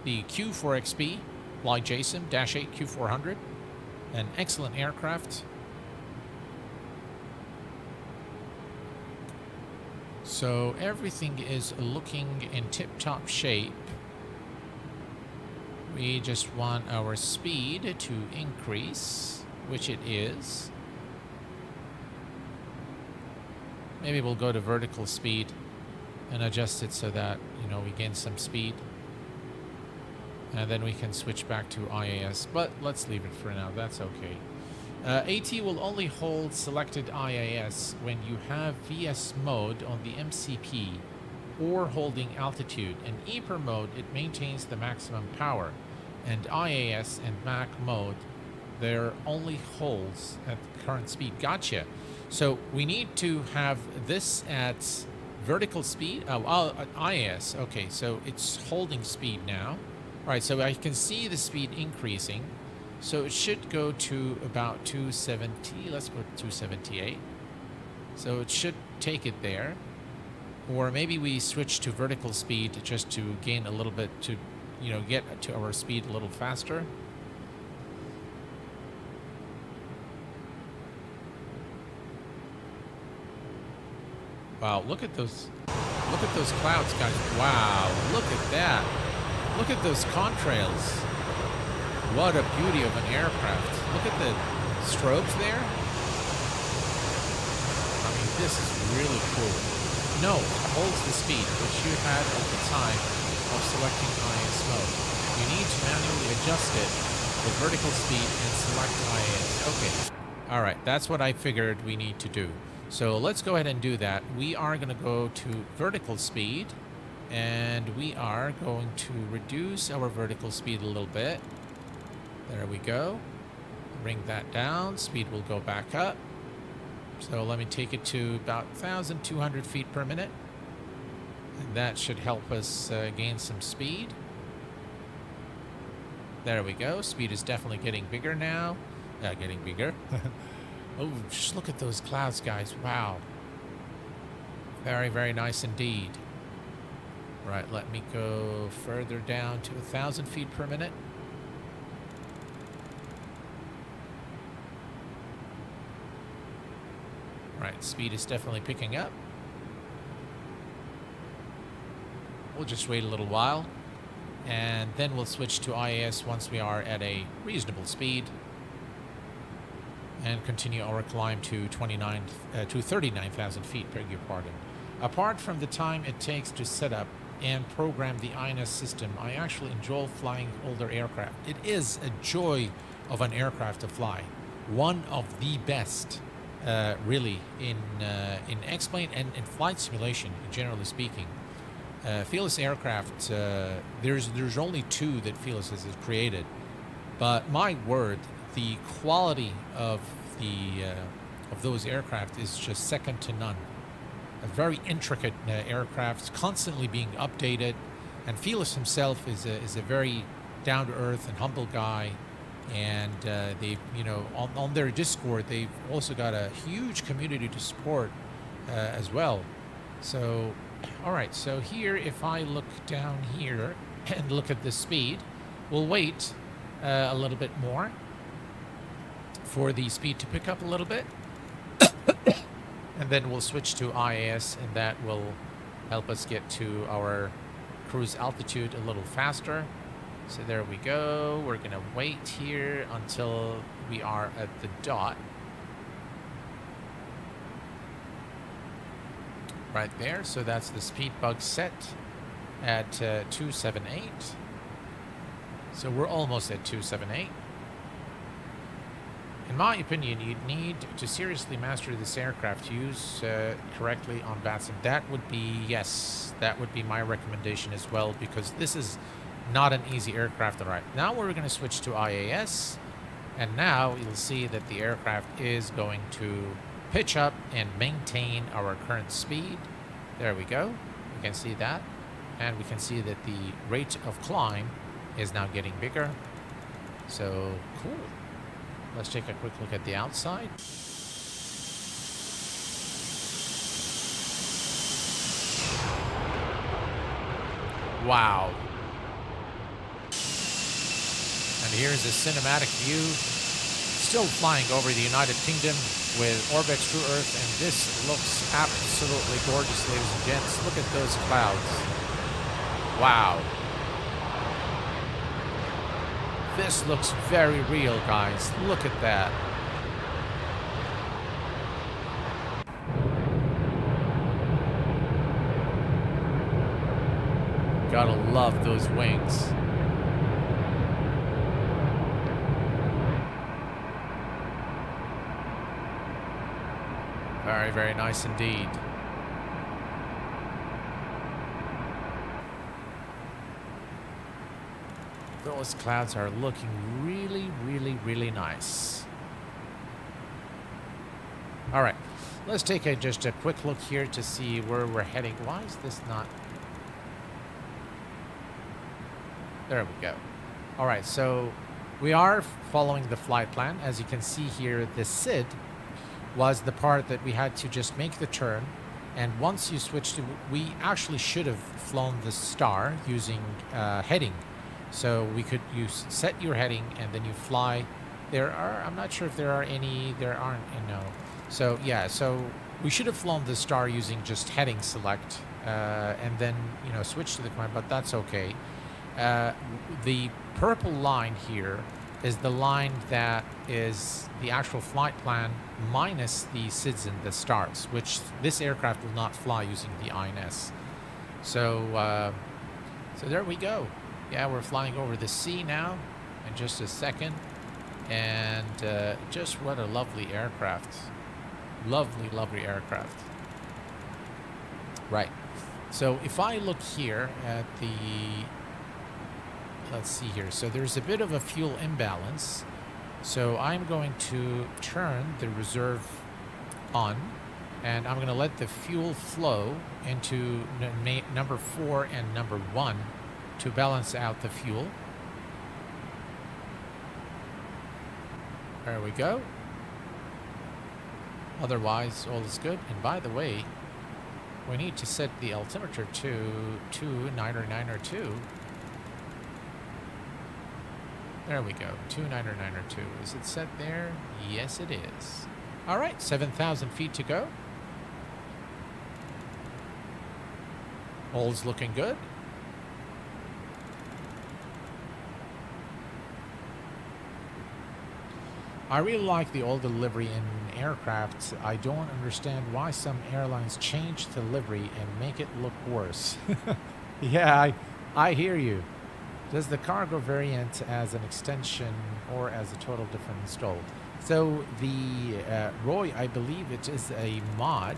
Q4XP, like Jason, -8 Q400. An excellent aircraft. So everything is looking in tip-top shape. We just want our speed to increase, which it is. Maybe we'll go to vertical speed and adjust it so that, you know, we gain some speed. And then we can switch back to IAS, but let's leave it for now. That's okay. AT will only hold selected IAS when you have VS mode on the MCP or holding altitude. In EPR mode, it maintains the maximum power. And IAS and MAC mode, they're only holds at the current speed. Gotcha. So we need to have this at vertical speed. IAS. Okay, so it's holding speed now. All right, so I can see the speed increasing. So it should go to about 270. Let's put 278. So it should take it there. Or maybe we switch to vertical speed just to gain a little bit to, you know, get to our speed a little faster. Wow, look at those clouds, guys. Wow, look at that. Look at those contrails. What a beauty of an aircraft. Look at the strobes there. I mean, this is really cool. No, it holds the speed, which you had at the time of selecting IAS mode. You need to manually adjust it with vertical speed and select IAS. Okay. All right, that's what I figured we need to do. So let's go ahead and do that. We are going to go to vertical speed, and we are going to reduce our vertical speed a little bit. There we go. Bring that down. Speed will go back up. So let me take it to about 1,200 feet per minute. And that should help us gain some speed. There we go. Speed is definitely getting bigger now. Getting bigger. Oh, just look at those clouds, guys. Wow. Very, very nice indeed. Right, let me go further down to 1,000 feet per minute. Right, speed is definitely picking up. We'll just wait a little while, and then we'll switch to IAS once we are at a reasonable speed, and continue our climb to 39,000 feet, beg your pardon. Apart from the time it takes to set up and program the INS system, I actually enjoy flying older aircraft. It is a joy of an aircraft to fly. One of the best, really, in X-Plane and in flight simulation, generally speaking. Felis aircraft, there's only two that Felis has created, but my word, the quality of those aircraft is just second to none. a very intricate aircraft, constantly being updated. And Felis himself is a very down-to-earth and humble guy. And they've, you know, on their Discord, they've also got a huge community to support as well. So, all right, so here, if I look down here and look at the speed, we'll wait a little bit more for the speed to pick up a little bit. And then we'll switch to IAS, and that will help us get to our cruise altitude a little faster. So there we go. We're going to wait here until we are at the dot. Right there. So that's the speed bug set at 278. So we're almost at 278. In my opinion, you'd need to seriously master this aircraft, use correctly on VATSIM. That would be, yes, that would be my recommendation as well, because this is not an easy aircraft to ride. Now we're going to switch to IAS, and now you'll see that the aircraft is going to pitch up and maintain our current speed. There we go. You can see that. And we can see that the rate of climb is now getting bigger. So, cool. Let's take a quick look at the outside. Wow. And here's a cinematic view, still flying over the United Kingdom with Orbex True Earth, and this looks absolutely gorgeous, ladies and gents. Look at those clouds. Wow. This looks very real, guys. Look at that. Gotta love those wings. Very, very nice indeed. Those clouds are looking really, really, really nice. All right, let's take just a quick look here to see where we're heading. Why is this not? There we go. All right, so we are following the flight plan. As you can see here, the SID was the part that we had to just make the turn. And once you switch to, we actually should have flown the star using heading. So we could use set your heading and then you fly. There are, I'm not sure if there are any, there aren't, no. So yeah, so we should have flown the star using just heading select and then, you know, switch to the command, but that's okay. The purple line here is the line that is the actual flight plan minus the SIDS and the stars, which this aircraft will not fly using the INS. So, so there we go. Yeah, we're flying over the sea now in just a second. And just what a lovely aircraft. Lovely, lovely aircraft. Right. So if I look here at the... Let's see here. So there's a bit of a fuel imbalance. So I'm going to turn the reserve on. And I'm going to let the fuel flow into number 4 and number 1 to balance out the fuel. There we go. Otherwise, all is good. And by the way, we need to set the altimeter to 29902. There we go, 29902. Is it set there? Yes, it is. All right, 7,000 feet to go. All's looking good. I really like the old livery in aircraft. I don't understand why some airlines change the livery and make it look worse. Yeah, I hear you. Does the cargo variant as an extension or as a total different install? So the Roy, I believe it is a mod.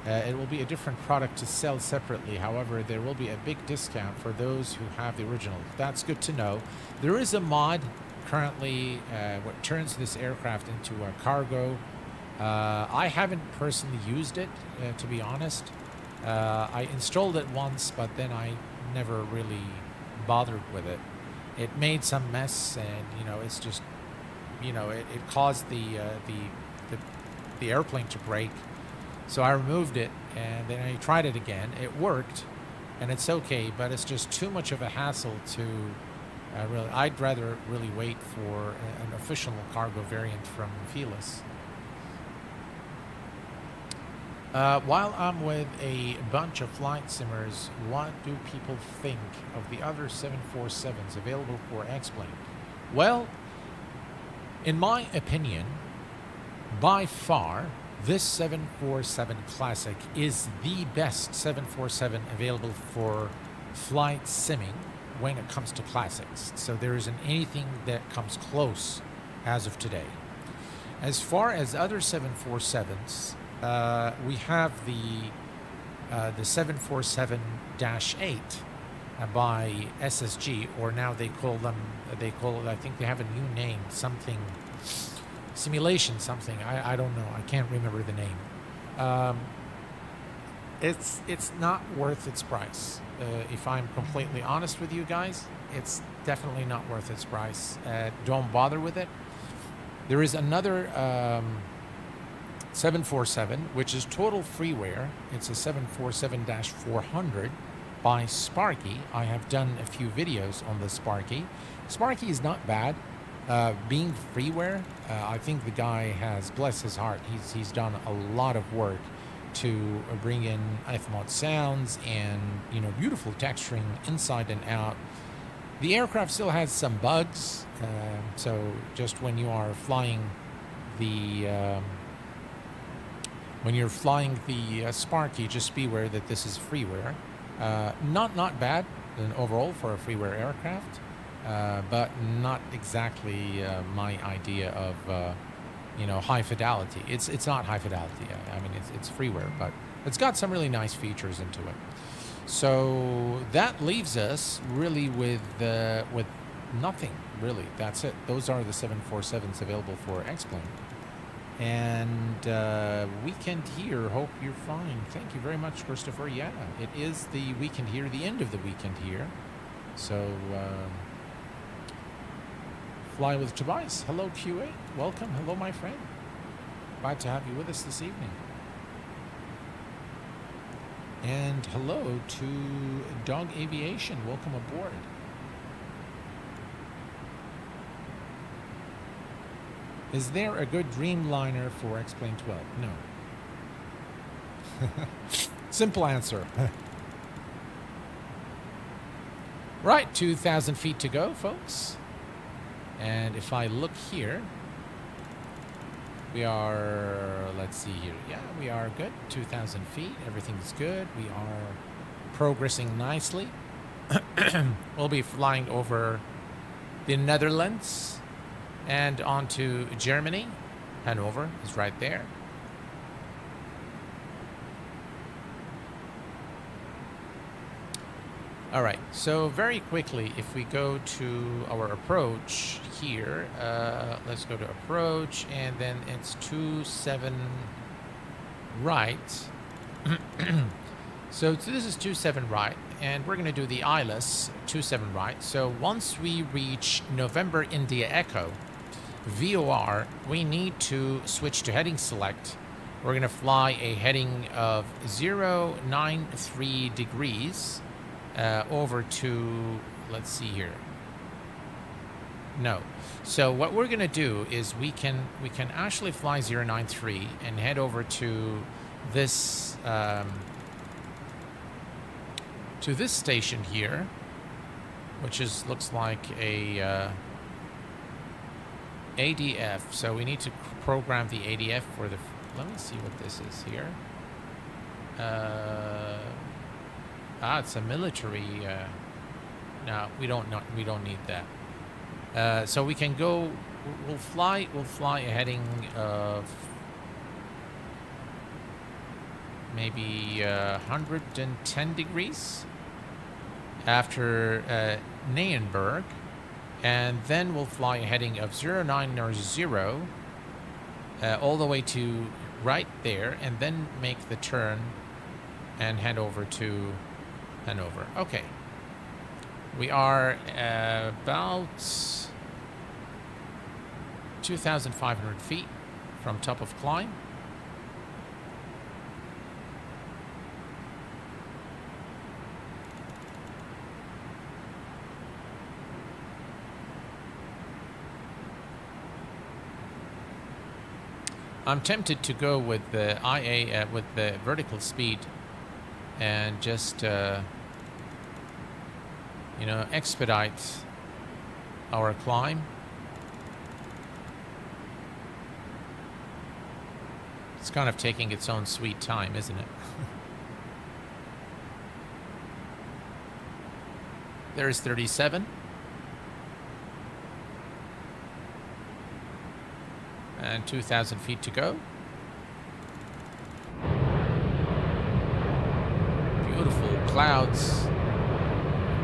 It will be a different product to sell separately. However, there will be a big discount for those who have the original. That's good to know. There is a mod currently what turns this aircraft into a cargo I haven't personally used it, to be honest. I installed it once, but then I never really bothered with it. It made some mess, and it's just, it caused the airplane to break. So I removed it, and then I tried it again. It worked, and it's okay, but it's just too much of a hassle to really. I'd rather really wait for an official cargo variant from Felis. While I'm with a bunch of flight simmers, what do people think of the other 747s available for X-Plane? Well, in my opinion, by far, this 747 Classic is the best 747 available for flight simming when it comes to classics. So there isn't anything that comes close as of today. As far as other 747s, we have the 747-8 by SSG, or now they call it, I think they have a new name, something, simulation something, I don't know, I can't remember the name. It's not worth its price. If I'm completely honest with you guys, it's definitely not worth its price. Don't bother with it. There is another 747, which is total freeware. It's a 747-400 by Sparky. I have done a few videos on the Sparky. Sparky is not bad. Being freeware, I think the guy has, bless his heart, he's done a lot of work to bring in IFMOD sounds and beautiful texturing inside and out. The aircraft still has some bugs, so just when you are flying the Sparky, just be aware that this is freeware. Not bad overall for a freeware aircraft, but not exactly my idea of high fidelity. It's not high fidelity. I mean, it's freeware, but it's got some really nice features into it. So that leaves us really with nothing, really. That's it. Those are the 747s available for X-Plane. And weekend here, hope you're fine. Thank you very much, Christopher. Yeah, it is the weekend here, the end of the weekend here. So fly with Tobias. Hello, QA. Welcome. Hello, my friend. Glad to have you with us this evening. And hello to Dog Aviation. Welcome aboard. Is there a good Dreamliner for X-Plane 12? No. Simple answer. Right, 2,000 feet to go, folks. And if I look here, we are, let's see here. Yeah, we are good. 2,000 feet. Everything's good. We are progressing nicely. We'll be flying over the Netherlands and on to Germany. Hanover is right there. All right, so very quickly, if we go to our approach here, let's go to approach, and then it's 27 right. So this is 27 right, and we're going to do the ILS 27 right. So once we reach November India Echo, VOR, we need to switch to heading select. We're going to fly a heading of 093 degrees over to, let's see here. No. So what we're going to do is we can actually fly 093 and head over to this station here, which looks like a ADF. So we need to program the ADF for the. Let me see what this is here. It's a military. No, we don't need that. So we can go. We'll fly a heading of maybe 110 degrees after Nyenburg, and then we'll fly a heading of 090 all the way to right there, and then make the turn and head over to Hanover. Okay. We are about 2,500 feet from top of climb. I'm tempted to go with the IA with the vertical speed and just you know, expedite our climb. It's kind of taking its own sweet time, isn't it? There's 37. And 2,000 feet to go. Beautiful clouds.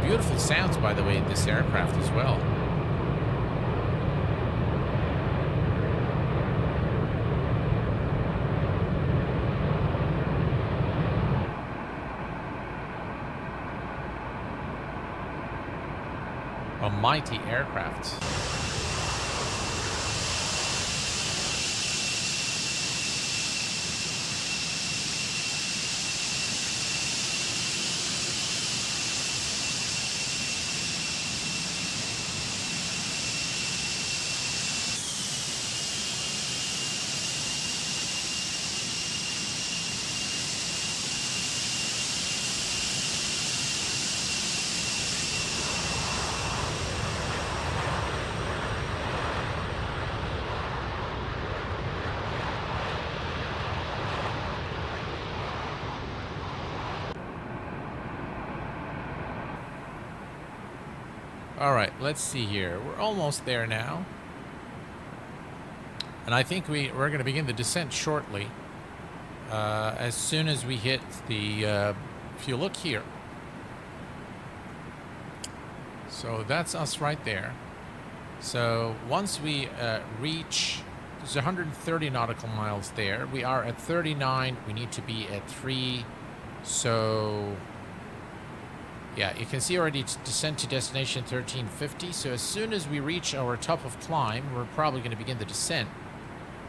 Beautiful sounds, by the way, in this aircraft as well. A mighty aircraft. All right, let's see here. We're almost there now. And I think we're going to begin the descent shortly. As soon as we hit the, if you look here. So that's us right there. So once we reach, there's 130 nautical miles there. We are at 39. We need to be at 3. So yeah, you can see already descent to destination 1350. So as soon as we reach our top of climb, we're probably going to begin the descent.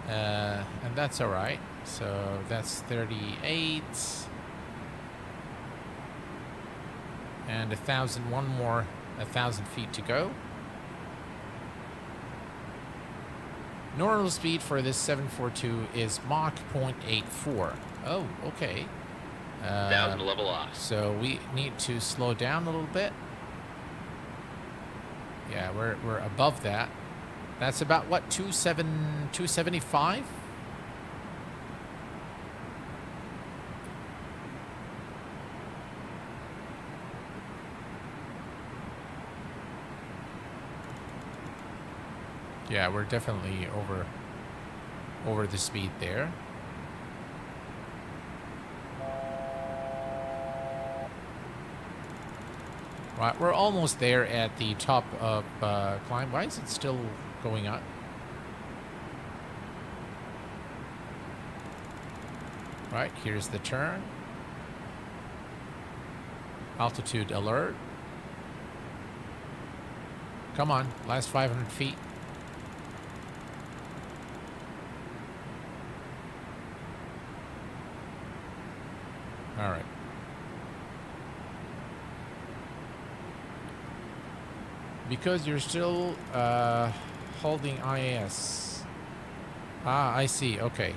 And that's all right. So that's 38. And 1,000, one more 1,000 feet to go. Normal speed for this 742 is Mach 0.84. Oh, okay. 1,000 level off. So we need to slow down a little bit. Yeah, we're above that. That's about what, 275? Yeah, we're definitely over the speed there. Right, we're almost there at the top of climb. Why is it still going up? Right, here's the turn. Altitude alert. Come on, last 500 feet. All right. Because you're still holding IAS. Ah, I see. Okay.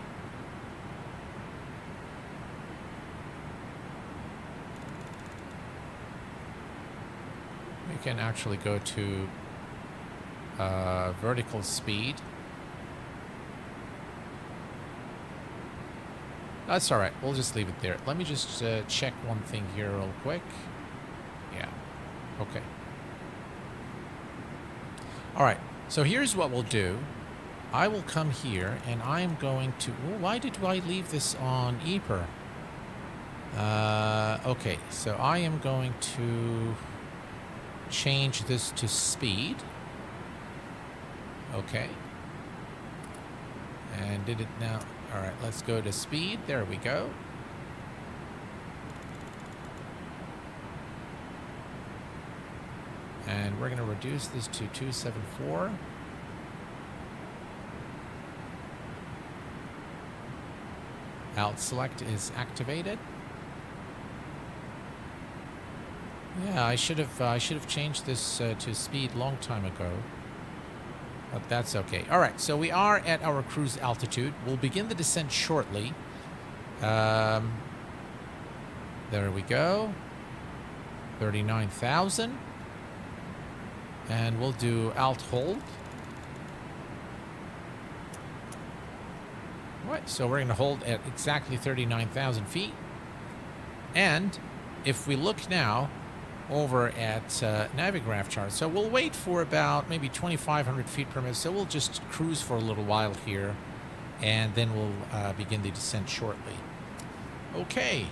We can actually go to vertical speed. That's all right. We'll just leave it there. Let me just check one thing here real quick. Yeah. Okay. All right. So here's what we'll do. I will come here and I'm going to... Well, why did I leave this on EPR? Okay. So I am going to change this to speed. Okay. And did it now? All right, let's go to speed. There we go. And we're going to reduce this to 274. Alt select is activated. Yeah, I should have changed this to speed long time ago. But that's okay. All right, so we are at our cruise altitude. We'll begin the descent shortly. There we go. 39,000. And we'll do Alt hold. Right, so we're going to hold at exactly 39,000 feet. And if we look now over at Navigraph chart, so we'll wait for about maybe 2,500 feet per minute. So we'll just cruise for a little while here, and then we'll begin the descent shortly. Okay.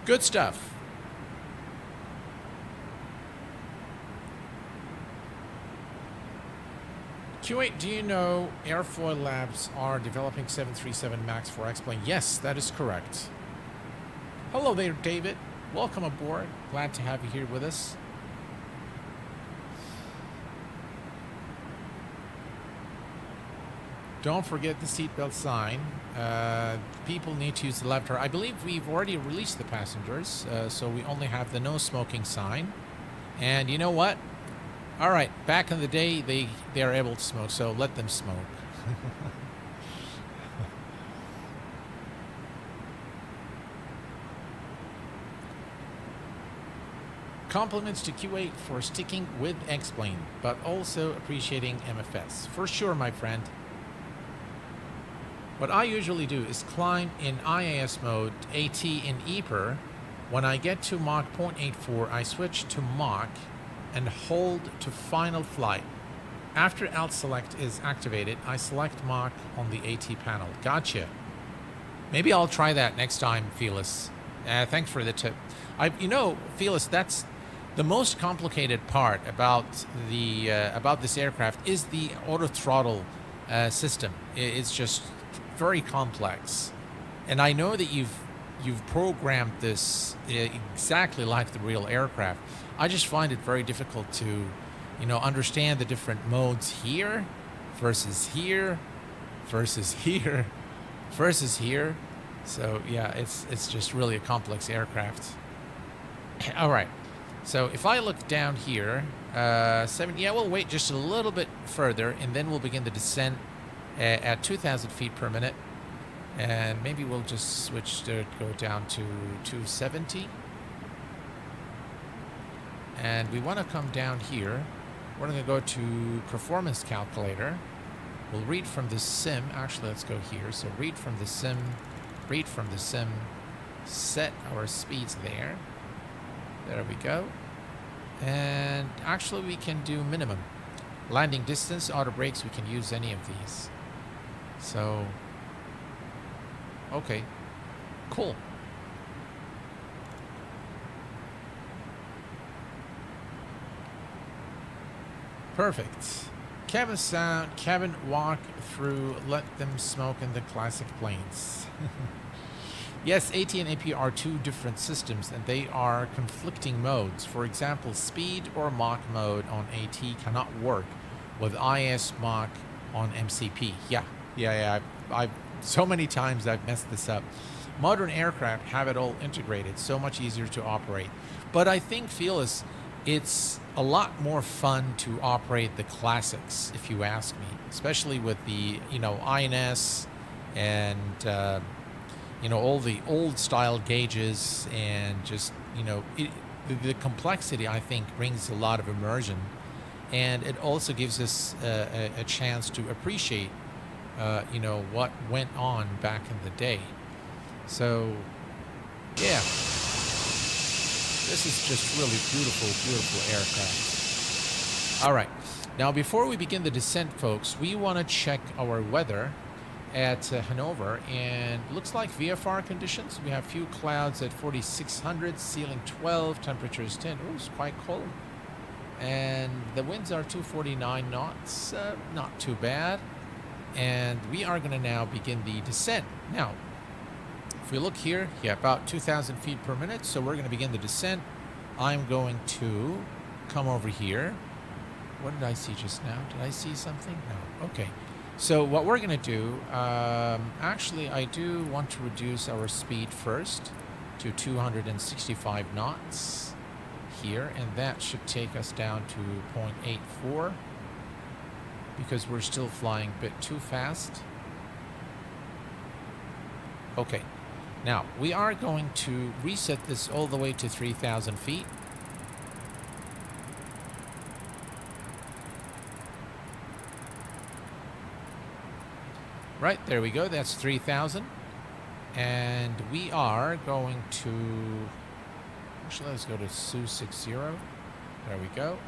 Good stuff. Q8, do you know Airfoil Labs are developing 737 MAX for X-Plane? Yes, that is correct. Hello there, David. Welcome aboard. Glad to have you here with us. Don't forget the seatbelt sign. People need to use the left turn. I believe we've already released the passengers, so we only have the no smoking sign. And you know what? All right, back in the day, they are able to smoke, so let them smoke. Compliments to Q8 for sticking with X-Plane, but also appreciating MFS. For sure, my friend. What I usually do is climb in IAS mode, AT in EPR. When I get to Mach 0.84, I switch to Mach and hold to final flight. After Alt Select is activated, I select Mach on the AT panel. Gotcha. Maybe I'll try that next time, Felis. Thanks for the tip. You know, Felis, that's the most complicated part about the about this aircraft is the auto throttle system. It's just very complex, and I know that you've programmed this exactly like the real aircraft. I just find it very difficult to, you know, understand the different modes here versus here versus here versus here. So yeah, it's just really a complex aircraft. All right, so if I look down here, we'll wait just a little bit further, and then we'll begin the descent at 2,000 feet per minute, and maybe we'll just switch to go down to 270. And we want to come down here. We're going to go to performance calculator. We'll read from the sim. Actually, let's go here. So read from the sim, set our speeds there. There we go. And actually we can do minimum. Landing distance, auto brakes, we can use any of these. So, okay, cool. Perfect. Cabin sound, cabin walk through, let them smoke in the classic planes. Yes, AT and AP are two different systems, and they are conflicting modes. For example, speed or Mach mode on AT cannot work with IS Mach on MCP. Yeah. I've so many times I've messed this up. Modern aircraft have it all integrated, so much easier to operate. But I think, Felis, it's a lot more fun to operate the classics, if you ask me, especially with the, you know, INS and, you know, all the old style gauges, and just, you know, the complexity, I think, brings a lot of immersion, and it also gives us a chance to appreciate, you know, what went on back in the day. So, yeah, this is just really beautiful aircraft. All right, now before we begin the descent, folks, we want to check our weather at Hanover, and looks like VFR conditions. We have few clouds at 4,600, ceiling 12, temperature is 10. Oh, it's quite cold. And the winds are 249 knots, not too bad. And we are going to now begin the descent. Now, if we look here, yeah, about 2,000 feet per minute. So we're going to begin the descent. I'm going to come over here. What did I see just now? Did I see something? No. Okay. So what we're going to do, actually, I do want to reduce our speed first to 265 knots here. And that should take us down to 0.84 because we're still flying a bit too fast. Okay. Now, we are going to reset this all the way to 3,000 feet. Right, there we go. That's 3,000. And we are going to... Actually, let's go to Su-60. There we go.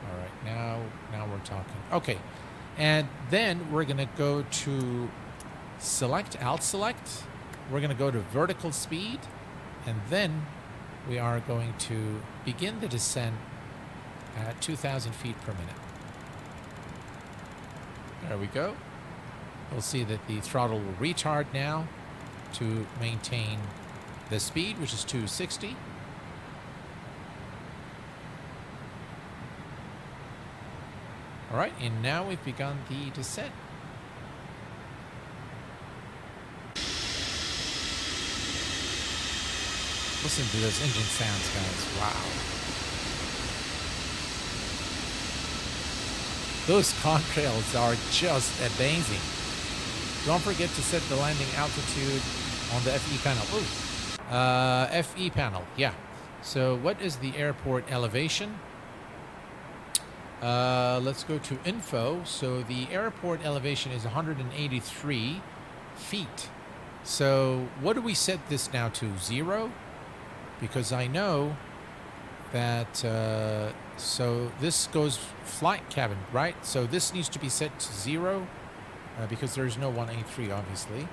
All right, now we're talking. Okay, and then we're going to go to select, alt select. We're going to go to vertical speed. And then we are going to begin the descent at 2,000 feet per minute. There we go. We'll see that the throttle will retard now to maintain the speed, which is 260. All right, and now we've begun the descent. Listen to those engine sounds, guys. Wow. Those contrails are just amazing. Don't forget to set the landing altitude on the FE panel. Ooh. FE panel, yeah. So what is the airport elevation? Let's go to info. So the airport elevation is 183 feet. So what do we set this now to? 0? Because I know that, so this goes flight cabin, right? So this needs to be set to 0 because there's no 183, obviously.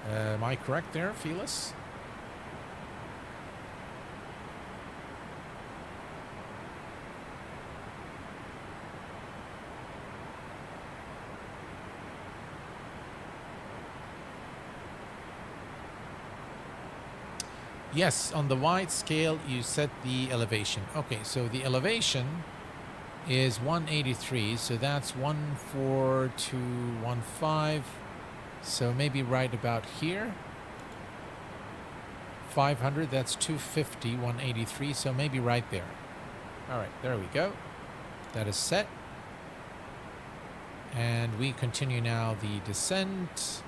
Am I correct there, Felis? Yes, on the wide scale, you set the elevation. Okay, so the elevation is 183, so that's 14215. So maybe right about here. 500, that's 250, 183, so maybe right there. All right, there we go. That is set. And we continue now the descent.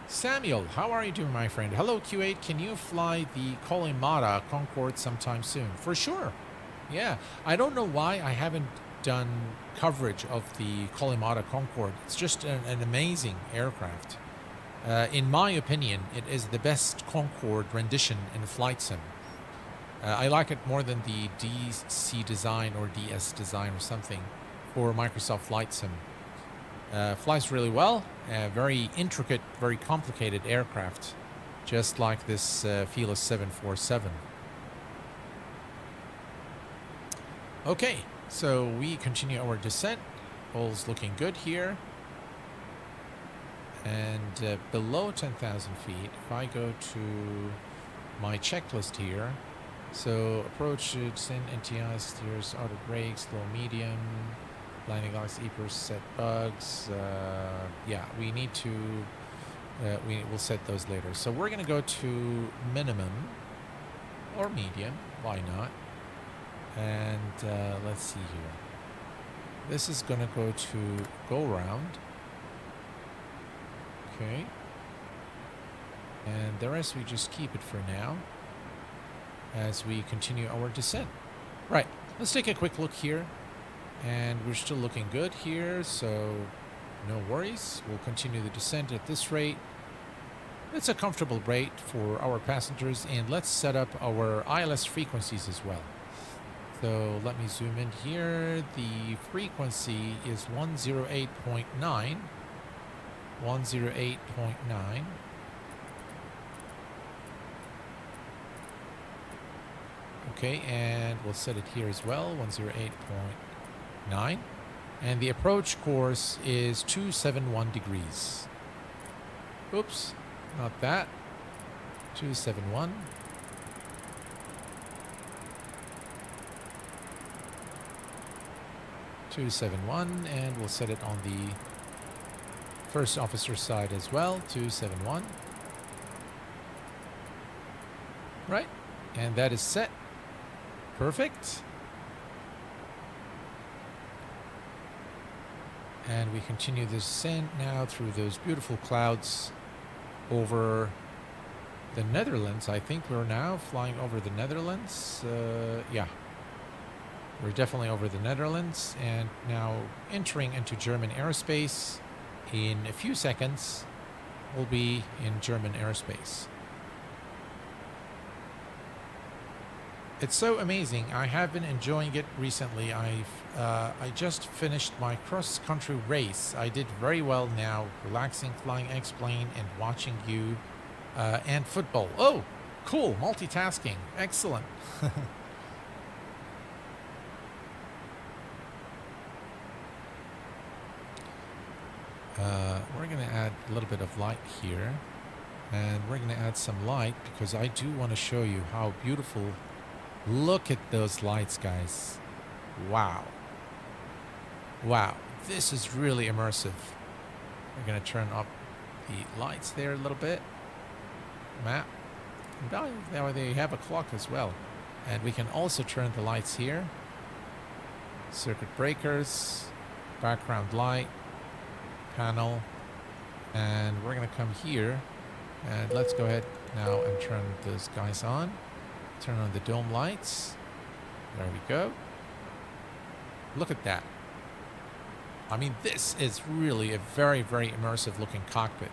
Samuel, how are you doing, my friend? Hello, Q8. Can you fly the Kolimata Concorde sometime soon? For sure. Yeah. I don't know why I haven't done coverage of the Kolimata Concorde. It's just an amazing aircraft. In my opinion, it is the best Concorde rendition in flight sim. I like it more than the DC design or DS design or something for Microsoft Flight Sim. Flies really well. Very intricate, very complicated aircraft, just like this Felis 747. Okay, so we continue our descent. All's looking good here. And below 10,000 feet, if I go to my checklist here, so approach, descent, NTI, steers, auto brakes, low, medium, landing lights, EPRS, set bugs. Yeah, we need to, we'll set those later. So we're going to go to minimum or medium, why not? And let's see here. This is going to go to go round. Okay. And the rest we just keep it for now as we continue our descent. Right, let's take a quick look here. And we're still looking good here, so no worries. We'll continue the descent at this rate. It's a comfortable rate for our passengers, and let's set up our ILS frequencies as well. So let me zoom in here. The frequency is 108.9. 108.9. Okay, and we'll set it here as well, 108.9. And the approach course is 271 degrees. Oops, not that. 271. And we'll set it on the first officer side as well, 271. Right, and that is set. Perfect. And we continue the descent now through those beautiful clouds over the Netherlands. I think we're now flying over the Netherlands. Yeah. We're definitely over the Netherlands and now entering into German airspace. In a few seconds, we'll be in German airspace. It's so amazing. I have been enjoying it recently. I just finished my cross-country race. I did very well now, relaxing, flying X-plane and watching you and football. Oh, cool, multitasking. Excellent. We're going to add a little bit of light here, and we're going to add some light because I do want to show you how beautiful. Look at those lights, guys. Wow. Wow, this is really immersive. We're going to turn up the lights there a little bit. Map. Now they have a clock as well. And we can also turn the lights here. Circuit breakers, background light, panel, and we're going to come here and let's go ahead now and turn those guys on. Turn on the dome lights. There we go. Look at that. I mean, this is really a very, very immersive looking cockpit.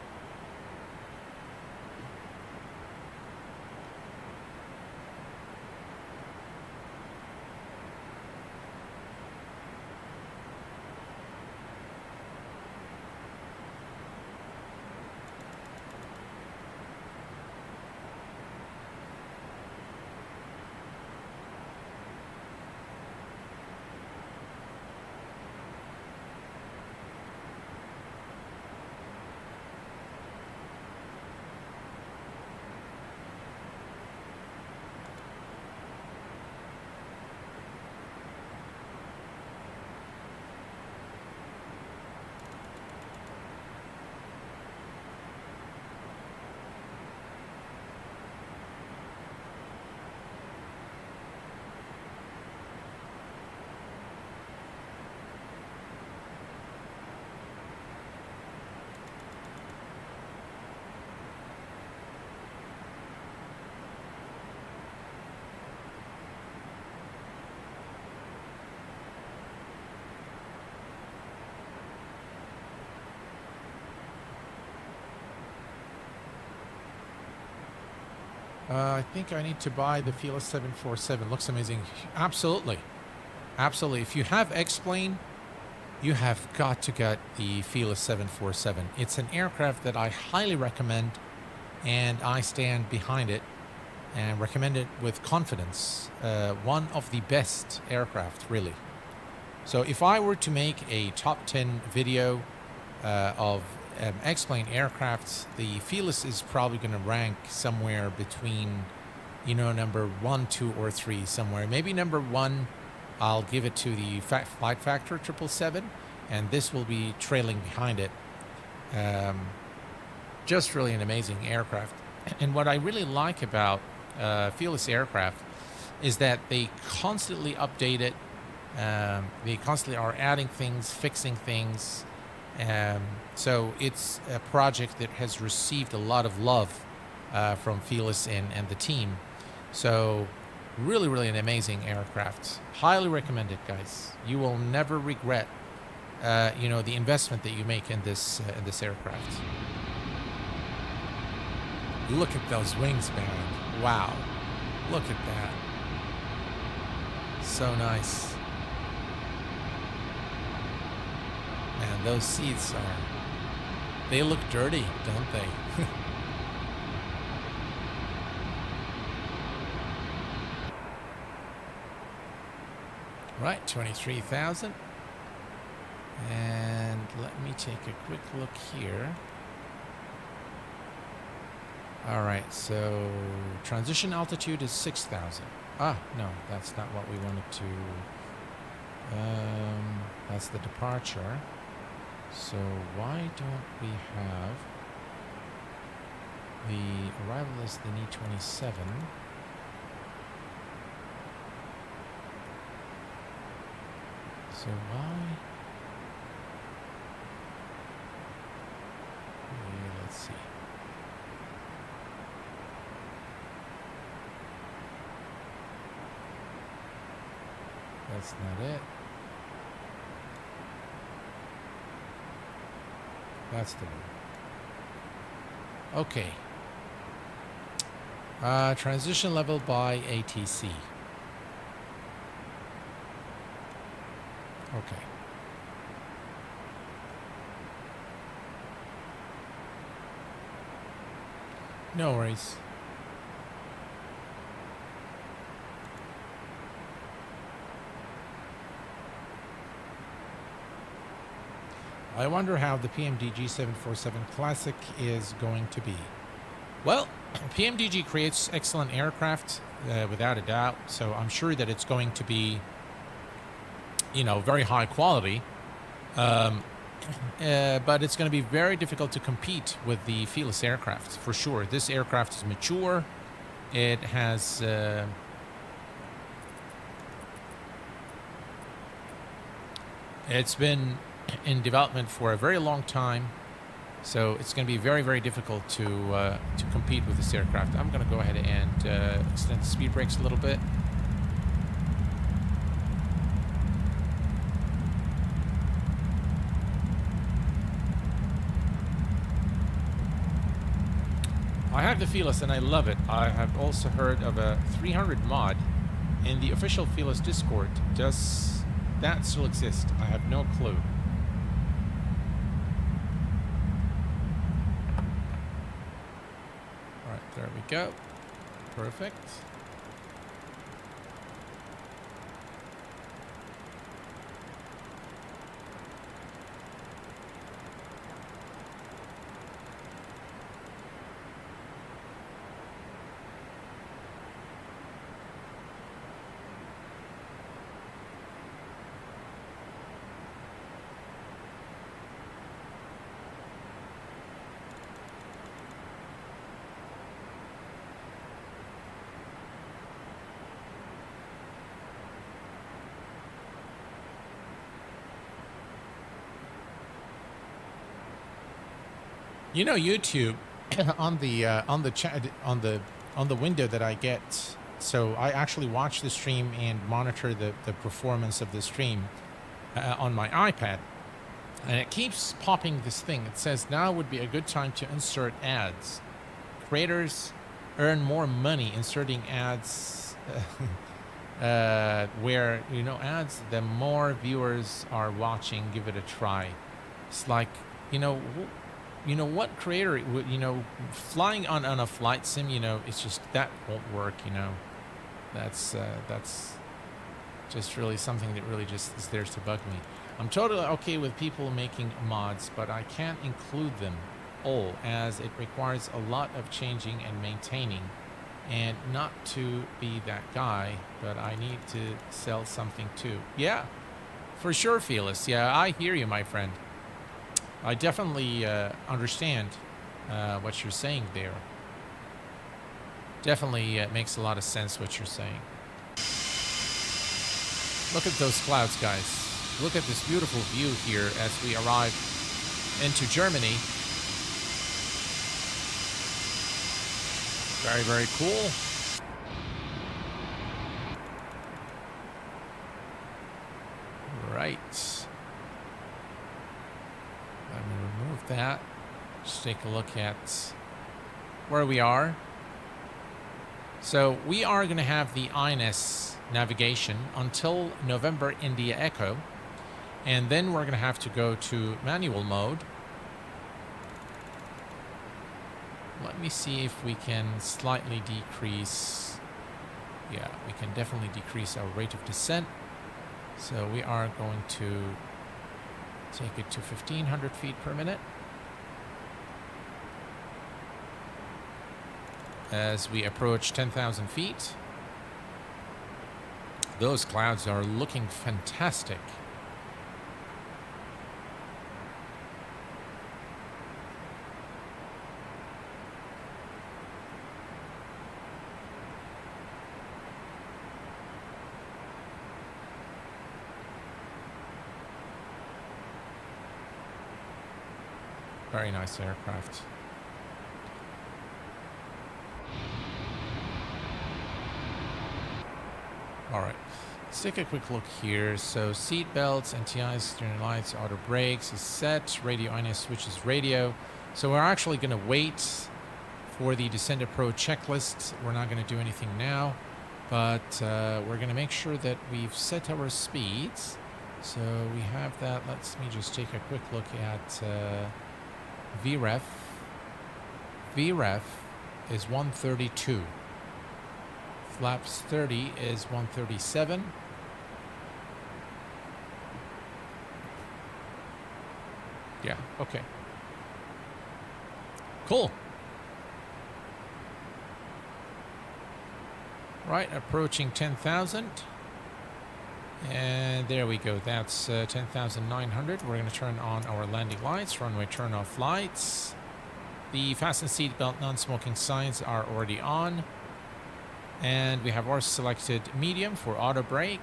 I think I need to buy the Felis 747. Looks amazing. Absolutely. Absolutely. If you have X-plane, you have got to get the Felis 747. It's an aircraft that I highly recommend, and I stand behind it and recommend it with confidence. One of the best aircraft, really. So if I were to make a top 10 video of X-plane aircrafts, the Felis is probably going to rank somewhere between, you know, number 1, 2, or 3 somewhere. Maybe number 1, I'll give it to the Flight Factor 777, and this will be trailing behind it. Just really an amazing aircraft. And what I really like about Felis aircraft is that they constantly update it. They constantly are adding things, fixing things. So it's a project that has received a lot of love from Felis and the team. So really, really an amazing aircraft. Highly recommend it, guys. You will never regret, you know, the investment that you make in this aircraft. Look at those wings, man. Wow. Look at that. So nice. Man, those seats they look dirty, don't they? Right, 23,000. And let me take a quick look here. All right, so transition altitude is 6,000. Ah, no, that's not what we wanted to. That's the departure. So why don't we have the arrival is the E27? So why? Let's see. That's not it. That's the one. Okay. Transition level by ATC. Okay. No worries. I wonder how the PMDG 747 Classic is going to be. Well, PMDG creates excellent aircraft, without a doubt, so I'm sure that it's going to be, you know, very high quality. But it's going to be very difficult to compete with the Felis aircraft, for sure. This aircraft is mature. It has... it's been in development for a very long time, so it's going to be very, very difficult to compete with this aircraft. I'm going to go ahead and extend the speed brakes a little bit. I have the Felis and I love it. I have also heard of a 300 mod in the official Felis Discord. Does that still exist? I have no clue. Alright, there we go. Perfect. You know, YouTube on the window that I get, so I actually watch the stream and monitor the performance of the stream on my iPad, and it keeps popping this thing. It says now would be a good time to insert ads. Creators earn more money inserting ads where, you know, ads, the more viewers are watching. Give it a try. It's like, you know what creator, you know, flying on a flight sim, you know, it's just that won't work, you know. That's just really something that really just is there to bug me. I'm totally okay with people making mods, but I can't include them all as it requires a lot of changing and maintaining. And not to be that guy, but I need to sell something too. Yeah, for sure, Felis. Yeah, I hear you, my friend. I definitely understand what you're saying there. Definitely makes a lot of sense what you're saying. Look at those clouds, guys. Look at this beautiful view here as we arrive into Germany. Very, very cool. Right. Let me remove that. Just take a look at where we are. So we are going to have the INS navigation until November India Echo. And then we're going to have to go to manual mode. Let me see if we can slightly decrease. Yeah, we can definitely decrease our rate of descent. So we are going to take it to 1,500 feet per minute. As we approach 10,000 feet. Those clouds are looking fantastic. Very nice aircraft. All right, let's take a quick look here. So seat belts, NTIs, steering lights, auto brakes is set. Radio INS switches radio. So we're actually going to wait for the Descent Pro checklist. We're not going to do anything now, but we're going to make sure that we've set our speeds. So we have that. Let me just take a quick look at VREF. VREF is 132. Flaps 30 is 137. Yeah, okay. Cool. Right, approaching 10,000. And there we go. That's 10,900. We're going to turn on our landing lights, runway turn off lights. The fasten seatbelt non-smoking signs are already on. And we have our selected medium for auto brake.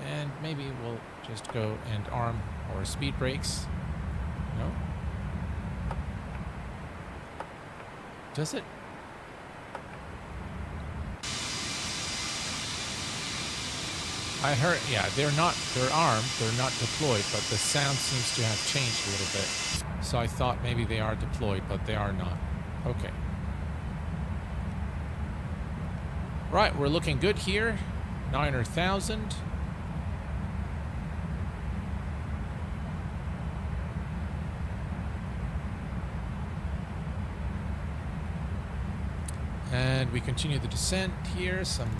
And maybe we'll just go and arm our speed brakes. No? Does it? I heard, yeah, they're armed, they're not deployed, but the sound seems to have changed a little bit. So I thought maybe they are deployed, but they are not. Okay. Right, we're looking good here. 9,000. And we continue the descent here. Some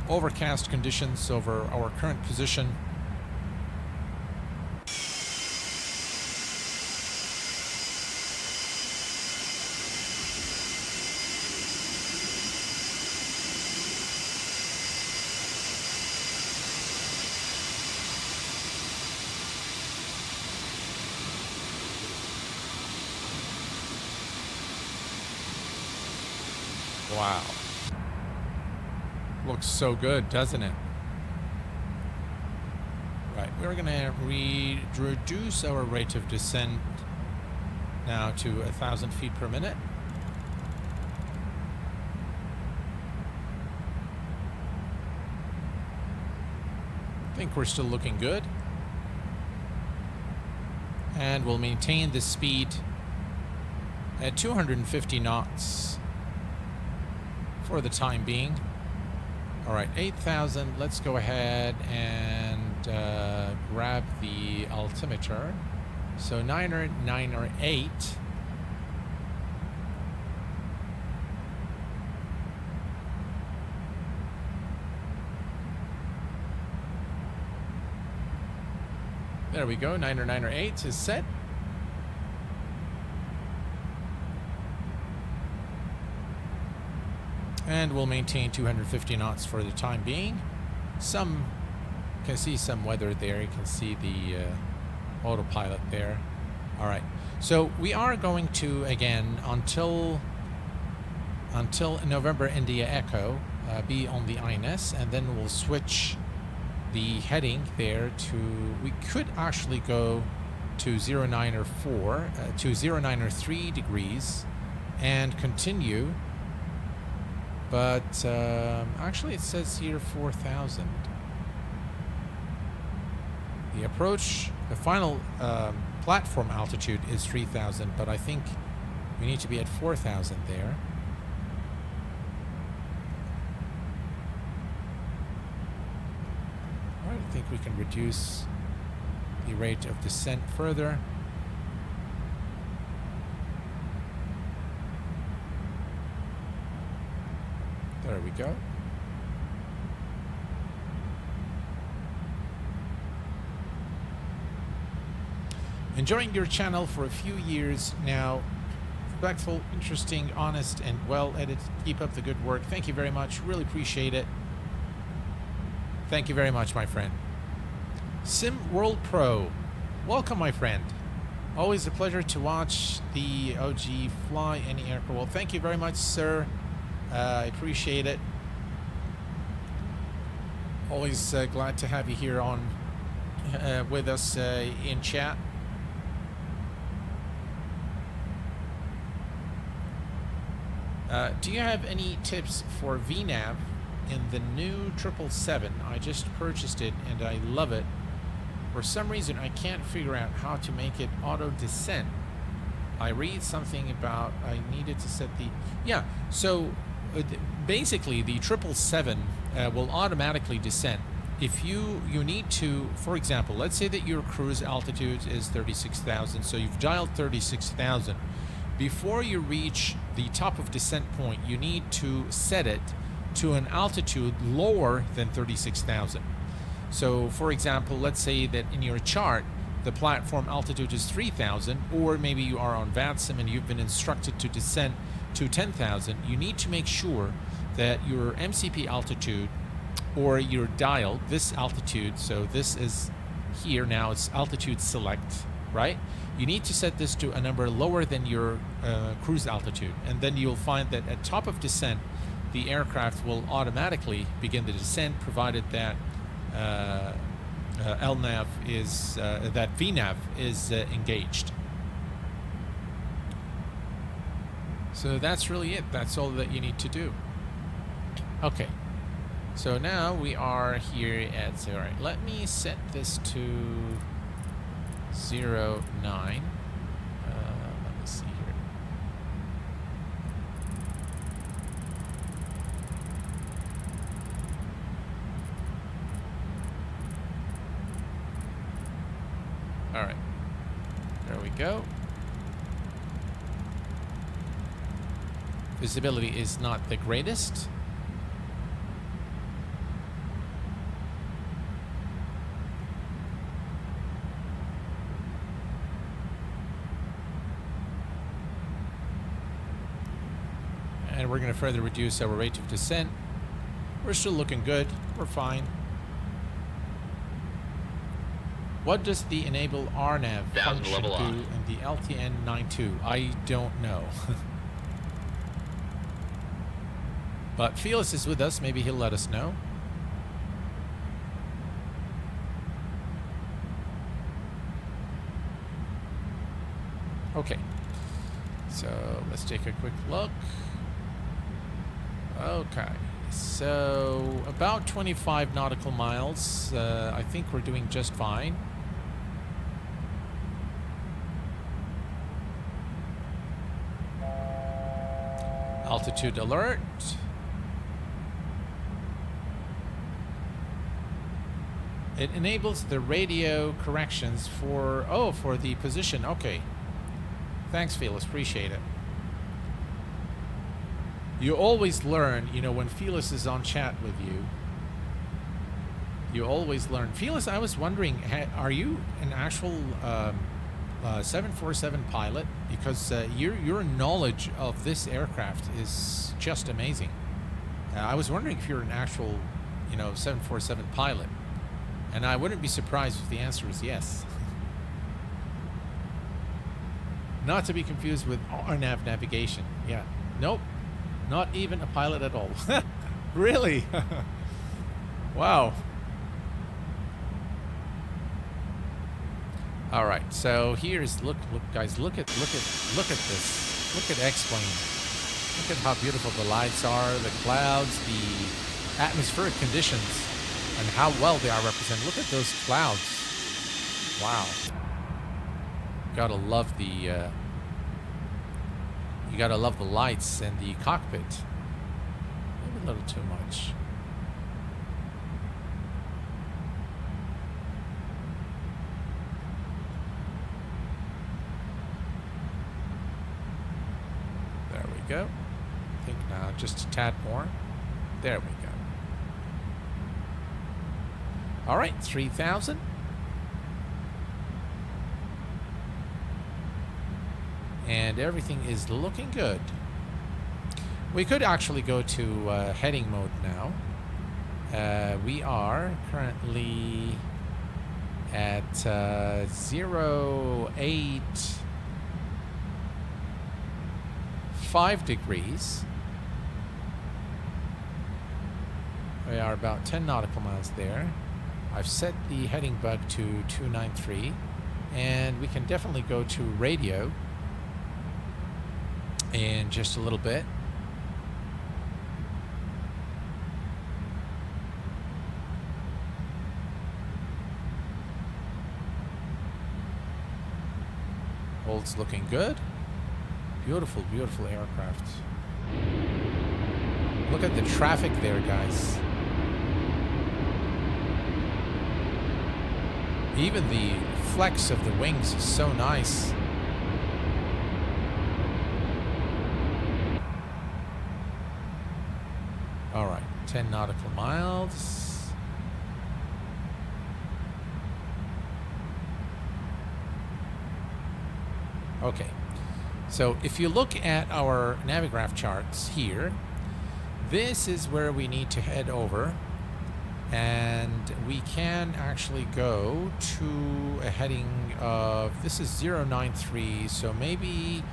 overcast conditions over our current position. Wow. Looks so good, doesn't it? Right, we're going to reduce our rate of descent now to 1,000 feet per minute. I think we're still looking good. And we'll maintain the speed at 250 knots for the time being. All right, 8,000. Let's go ahead and grab the altimeter. So 908. There we go. 908 is set. And we'll maintain 250 knots for the time being. You can see some weather there. You can see the autopilot there. All right. So we are going to, again, until November India Echo, be on the INS, and then we'll switch the heading there to, we could actually go to 0904, to 0903 degrees and continue. But actually it says here 4,000. The approach, the final platform altitude is 3,000, but I think we need to be at 4,000 there. All right, I think we can reduce the rate of descent further. There we go. Enjoying your channel for a few years now. Respectful, interesting, honest, and well edited. Keep up the good work. Thank you very much. Really appreciate it. Thank you very much, my friend. Sim World Pro. Welcome, my friend. Always a pleasure to watch the OG fly any aircraft. Well, thank you very much, sir. I appreciate it. Always glad to have you here on with us in chat. Do you have any tips for VNAV in the new 777? I just purchased it and I love it. For some reason, I can't figure out how to make it auto descent. I read something about I needed to set the... Yeah, so basically the 777 will automatically descend. If you need to, for example, let's say that your cruise altitude is 36,000, so you've dialed 36,000. Before you reach the top of descent point, you need to set it to an altitude lower than 36,000. So, for example, let's say that in your chart, the platform altitude is 3,000, or maybe you are on VATSIM and you've been instructed to descend to 10,000. You need to make sure that your MCP altitude or your dial, this altitude, so this is here now, it's altitude select, right? You need to set this to a number lower than your cruise altitude, and then you'll find that at top of descent, the aircraft will automatically begin the descent, provided that LNAV is that VNAV is engaged. So that's really it. That's all that you need to do. Okay. So now we are here at, all right, let me set this to 09. Let me see here. All right, there we go. Visibility is not the greatest. And we're going to further reduce our rate of descent. We're still looking good. We're fine. What does the enable RNAV function do in the LTN 92? I don't know. But Felis is with us. Maybe he'll let us know. Okay. So let's take a quick look. Okay. So about 25 nautical miles. I think we're doing just fine. Altitude alert. It enables the radio corrections for, for the position. Okay. Thanks, Felis. Appreciate it. You always learn, you know, when Felis is on chat with you. You always learn. Felis, I was wondering, are you an actual 747 pilot? Because your knowledge of this aircraft is just amazing. I was wondering if you're an actual, 747 pilot. And I wouldn't be surprised if the answer is yes. Not to be confused with RNAV navigation. Yeah. Nope. Not even a pilot at all. Really? Wow. All right. So here's look guys, look at this. Look at X-plane. Look at how beautiful the lights are, the clouds, the atmospheric conditions, and how well they are represented. Look at those clouds. Wow. Gotta love the you gotta love the lights and the cockpit. Maybe a little too much. There we go. I think now just a tad more. There we go. All right, 3,000. and everything is looking good. We could actually go to heading mode now. We are currently at 0.85 degrees. We are about 10 nautical miles there. I've set the heading bug to 293, and we can definitely go to radio in just a little bit. Hold's looking good. Beautiful, beautiful aircraft. Look at the traffic there, guys. Even the flex of the wings is so nice. All right, 10 nautical miles. Okay, so if you look at our Navigraph charts here, this is where we need to head over. And we can actually go to a heading of, this is 093, so maybe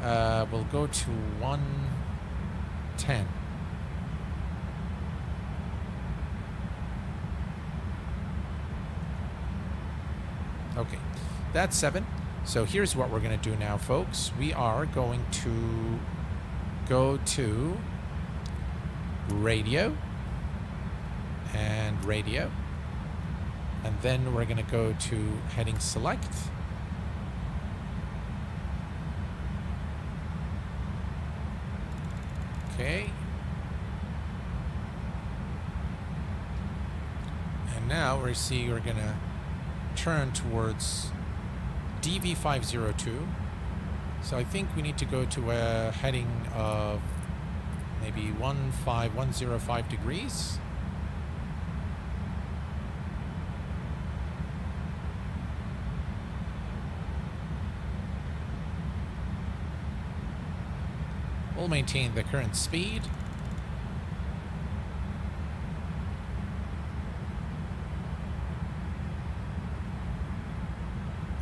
we'll go to 110. Okay, that's 7. So here's what we're going to do now, folks. We are going to go to radio. And radio, and then we're going to go to heading select, okay, and now we're going to turn towards DV502. So I think we need to go to a heading of maybe 105 degrees. We'll maintain the current speed.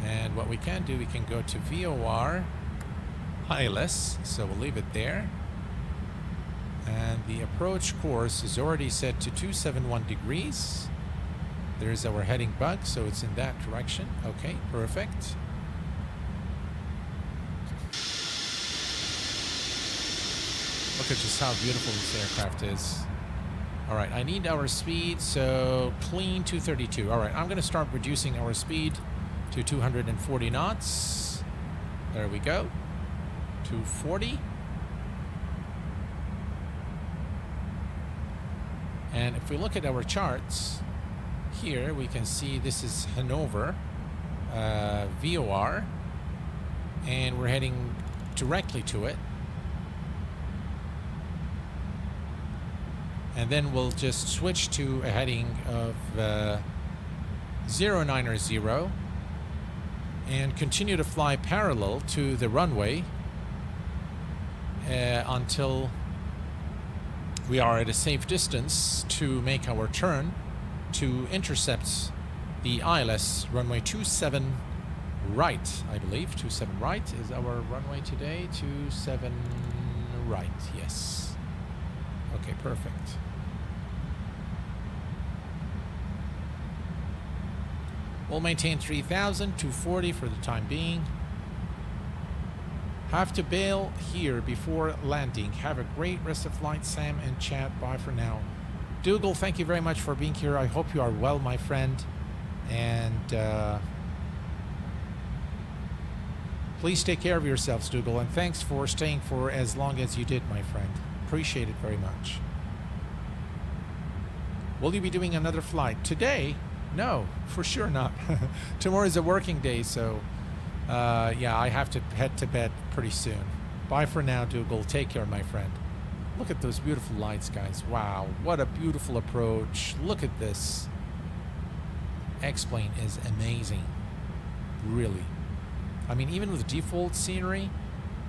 And what we can do, we can go to VOR ILS, so we'll leave it there. And the approach course is already set to 271 degrees. There's our heading bug, so it's in that direction. Okay, perfect. Look at just how beautiful this aircraft is. All right, I need our speed, so clean 232. All right, I'm going to start reducing our speed to 240 knots. There we go. 240. And if we look at our charts, here we can see this is Hanover, VOR, and we're heading directly to it. And then we'll just switch to a heading of 090 and continue to fly parallel to the runway until we are at a safe distance to make our turn to intercept the ILS runway 27 right, I believe. 27 right is our runway today. 27 right, yes. Okay, perfect. We'll maintain 3,000, 240 for the time being. Have to bail here before landing. Have a great rest of flight, Sam and Chad. Bye for now. Dougal, thank you very much for being here. I hope you are well, my friend. And please take care of yourselves, Dougal. And thanks for staying for as long as you did, my friend. Appreciate it very much. Will you be doing another flight today? No, for sure not. Tomorrow is a working day, so yeah, I have to head to bed pretty soon. Bye for now, Dougal. Take care, my friend. Look at those beautiful lights, guys. Wow, what a beautiful approach. Look at this. X-plane is amazing. Really. I mean, even with default scenery,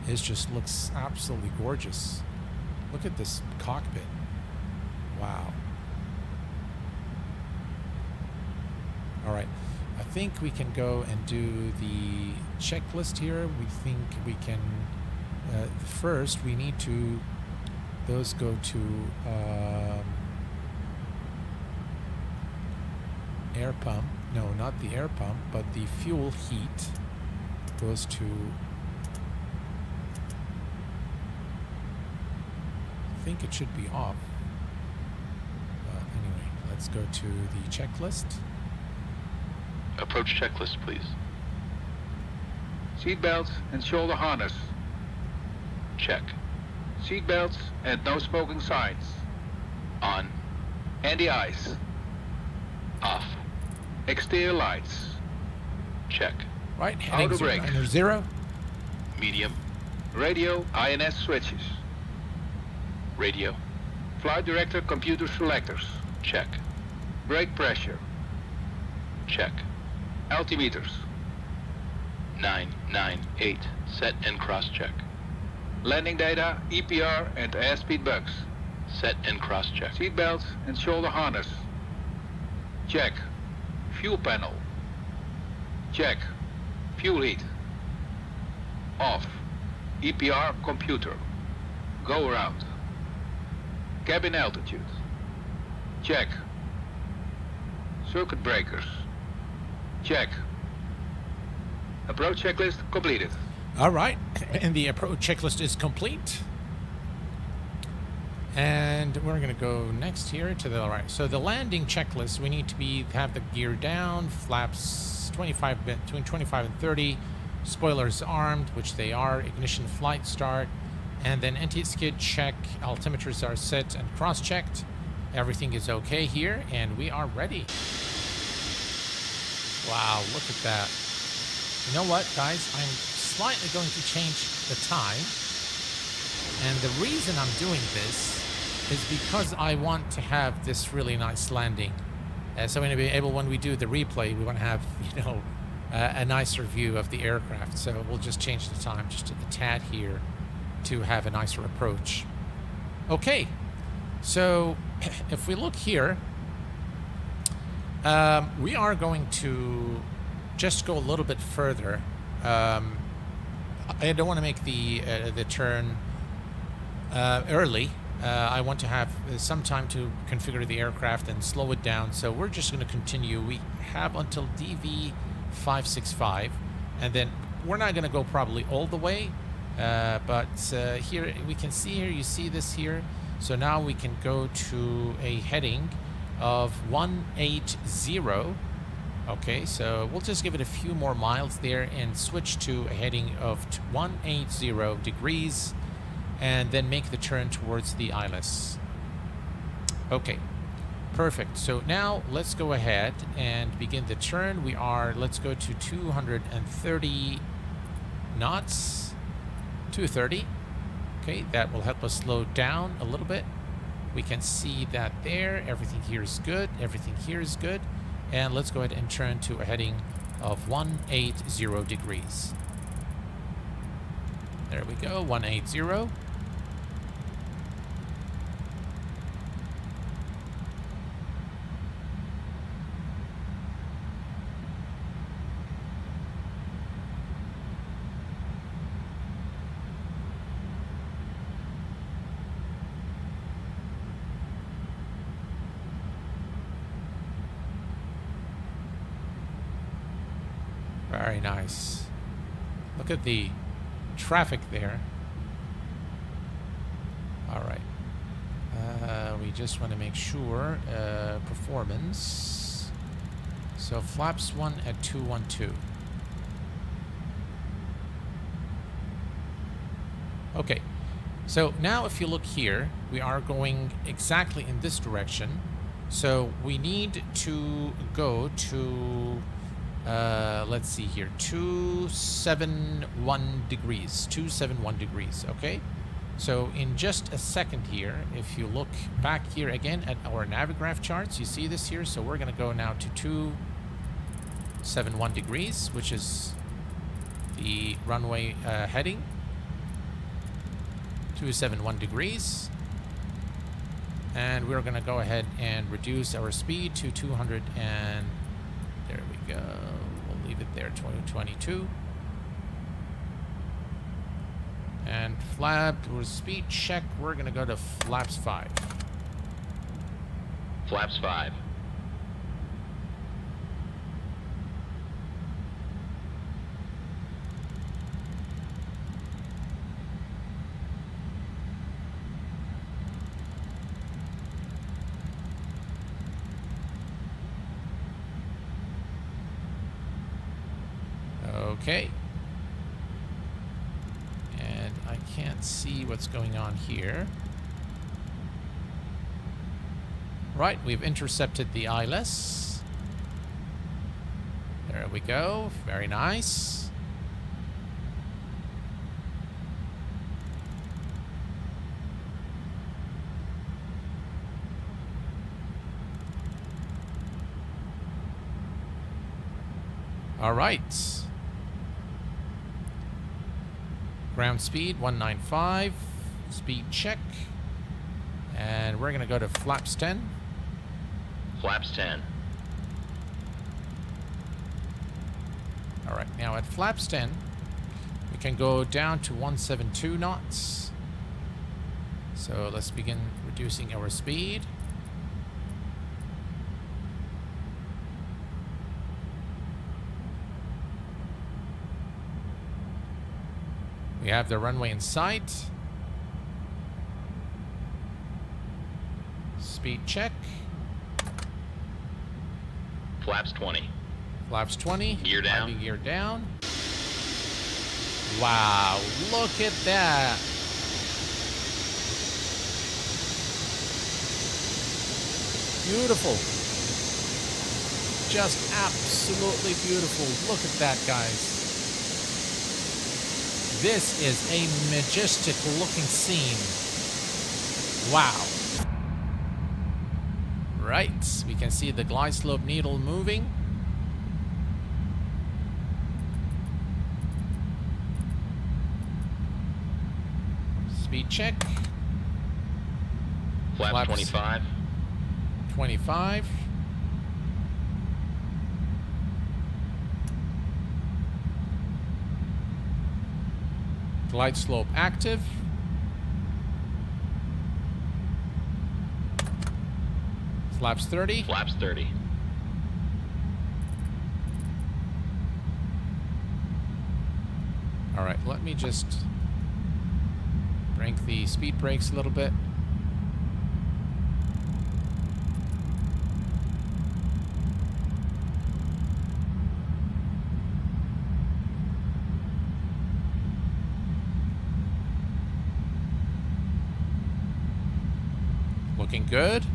It just looks absolutely gorgeous. Look at this cockpit. Wow. All right. I think we can go and do the checklist here. We think we can... first, we need to... Those go to... air pump. No, not the air pump, but the fuel heat goes to... I think it should be off. But anyway, let's go to the checklist. Approach checklist, please. Seatbelts and shoulder harness. Check. Seatbelts and no smoking signs. On. Anti-ice. Off. Exterior lights. Check. Right, heading Outer brake. 0. Medium. Radio INS switches. Radio. Flight director computer selectors. Check. Brake pressure. Check. Altimeters. 998. Set and cross-check. Landing data, EPR and airspeed bugs. Set and cross-check. Seatbelts and shoulder harness. Check. Fuel panel. Check. Fuel heat. Off. EPR computer. Go around. Cabin altitude. Check. Circuit breakers. Check. Approach checklist completed. All right, and the approach checklist is complete. And we're going to go next here to the right. So the landing checklist, we need to have the gear down, flaps between 25 and 30, spoilers armed, which they are, ignition flight start, and then anti-skid check, altimeters are set and cross-checked. Everything is okay here, and we are ready. Wow, look at that. You know what, guys? I'm slightly going to change the time. And the reason I'm doing this is because I want to have this really nice landing. So we're going to be able, when we do the replay, we want to have, you know, a nicer view of the aircraft. So we'll just change the time just a tad here to have a nicer approach. Okay, so if we look here, we are going to just go a little bit further. I don't want to make the turn early. I want to have some time to configure the aircraft and slow it down. So we're just going to continue. We have until DV565, and then we're not going to go probably all the way. But here we can see here, you see this here. So now we can go to a heading of 180. Okay, so we'll just give it a few more miles there and switch to a heading of 180 degrees and then make the turn towards the ILS. Okay, perfect. So now let's go ahead and begin the turn. Let's go to 230 knots, 230. Okay, that will help us slow down a little bit. We can see that there. Everything here is good. Everything here is good. And let's go ahead and turn to a heading of 180 degrees. There we go, 180. Very nice. Look at the traffic there. All right. We just want to make sure performance. So flaps 1 at 212. Okay. So now if you look here, we are going exactly in this direction. So we need to go to let's see here, 271 degrees, 271 degrees, okay? So in just a second here, if you look back here again at our Navigraph charts, you see this here, so we're going to go now to 271 degrees, which is the runway heading. 271 degrees. And we're going to go ahead and reduce our speed to 200 and there we go. We'll leave it there, 22. And flap or speed check, we're going to go to flaps 5. Flaps 5. Okay. And I can't see what's going on here. Right, we've intercepted the ILS. There we go. Very nice. All right. Ground speed 195. Speed check. And we're going to go to flaps 10. Flaps 10. All right, now at flaps 10, we can go down to 172 knots. So let's begin reducing our speed. We have the runway in sight. Speed check. Flaps 20. Flaps 20. Gear down. Landing gear down. Wow, look at that. Beautiful. Just absolutely beautiful. Look at that, guys. This is a majestic looking scene. Wow. Right, we can see the glide slope needle moving. Speed check. Flaps 25. 25. Glide slope active. Flaps 30. Flaps 30. All right, let me just crank the speed brakes a little bit. Looking good.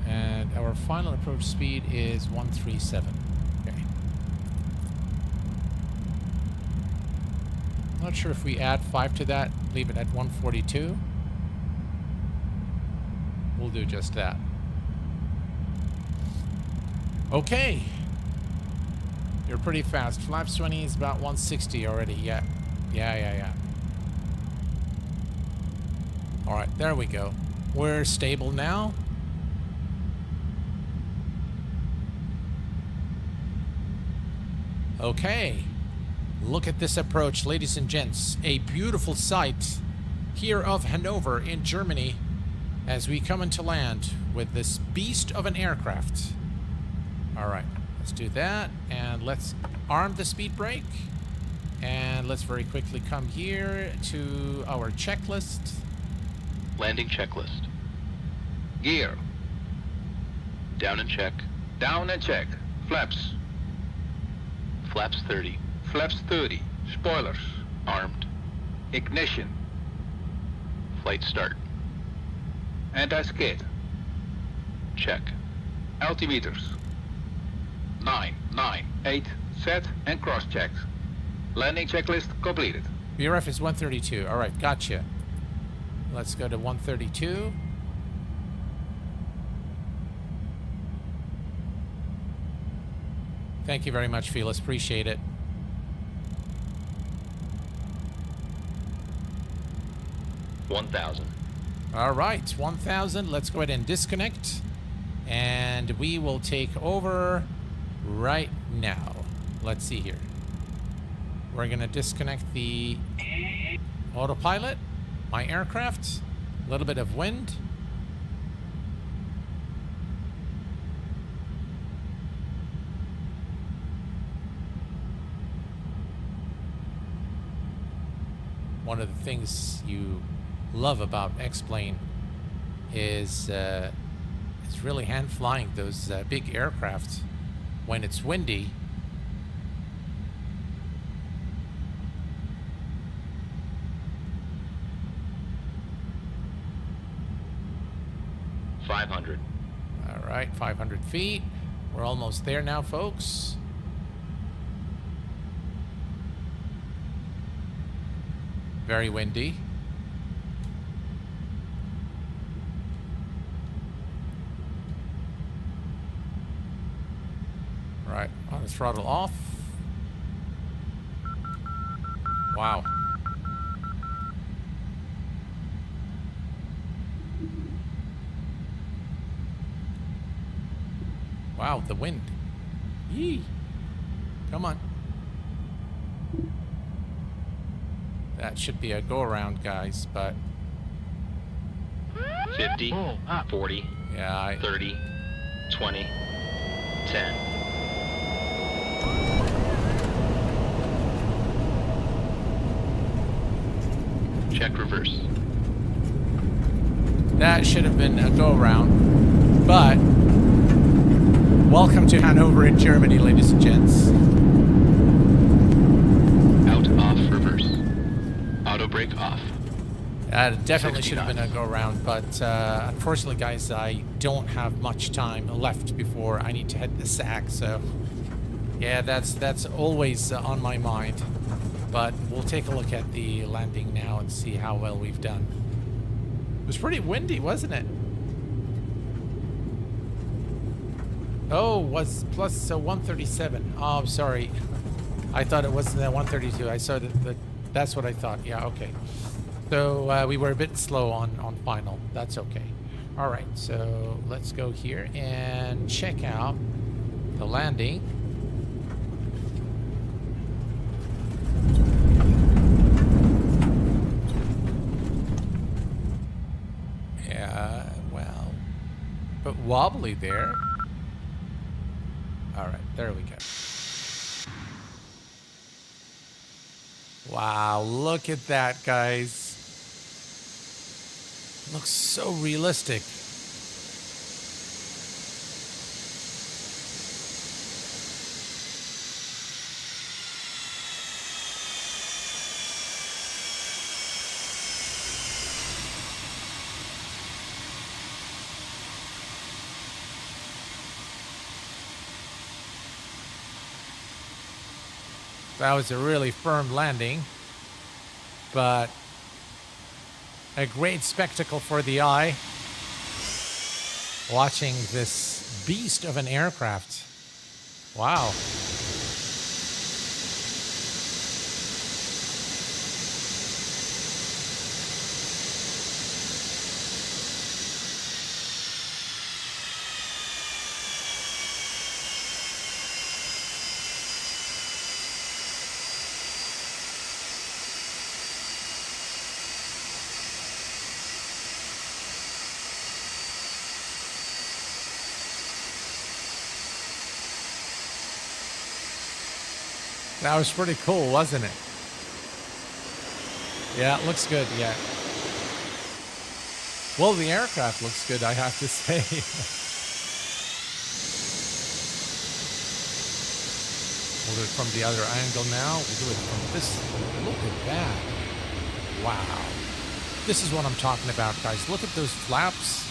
And our final approach speed is 137. Okay. Not sure if we add 5 to that, leave it at 142. We'll do just that. Okay. You're pretty fast. Flaps 20 is about 160 already. Yeah. All right, there we go. We're stable now. Okay. Look at this approach, ladies and gents. A beautiful sight here of Hanover in Germany, as we come into land with this beast of an aircraft. All right, let's do that. And let's arm the speed brake. And let's very quickly come here to our checklist. Landing checklist. Gear. Down and check. Down and check. Flaps. Flaps 30. Flaps 30. Spoilers. Armed. Ignition. Flight start. Anti-skid. Check. Altimeters. 9, 9, 8. Set and cross-checked. Landing checklist completed. VRF is 132. All right, gotcha. Let's go to 132. Thank you very much, Felis. Appreciate it. $1,000. All right, 1,000. Let's go ahead and disconnect. And we will take over right now. Let's see here. We're going to disconnect the autopilot, my aircraft, a little bit of wind. One of the things you love about X-Plane is it's really hand flying those big aircraft when it's windy. $500. All right, 500 feet. We're almost there now, folks. Very windy. Right, on the throttle off. Wow. Wow, the wind. Yee. Come on. That should be a go-around, guys, but... 50, 40, yeah, 30, 20, 10. Check reverse. That should have been a go-around, but... Welcome to Hanover in Germany, ladies and gents. Out, off, reverse. Auto brake off. That definitely 60 should have been a knots. go-around, but unfortunately, guys, I don't have much time left before I need to head the SAC, so... Yeah, that's always on my mind. But we'll take a look at the landing now and see how well we've done. It was pretty windy, wasn't it? Oh, was plus 137. Oh, I'm sorry. I thought it was 132. I saw that. That's what I thought. Yeah, okay. So we were a bit slow on final. That's okay. All right, so let's go here and check out the landing. Yeah, well, but wobbly there. All right, there we go. Wow, look at that, guys. Looks so realistic. That was a really firm landing, but a great spectacle for the eye watching this beast of an aircraft. Wow. That was pretty cool, wasn't it? Yeah, it looks good, yeah. Well, the aircraft looks good, I have to say. We'll do it from the other angle now. We'll do it from this. Look at that. Wow. This is what I'm talking about, guys. Look at those flaps.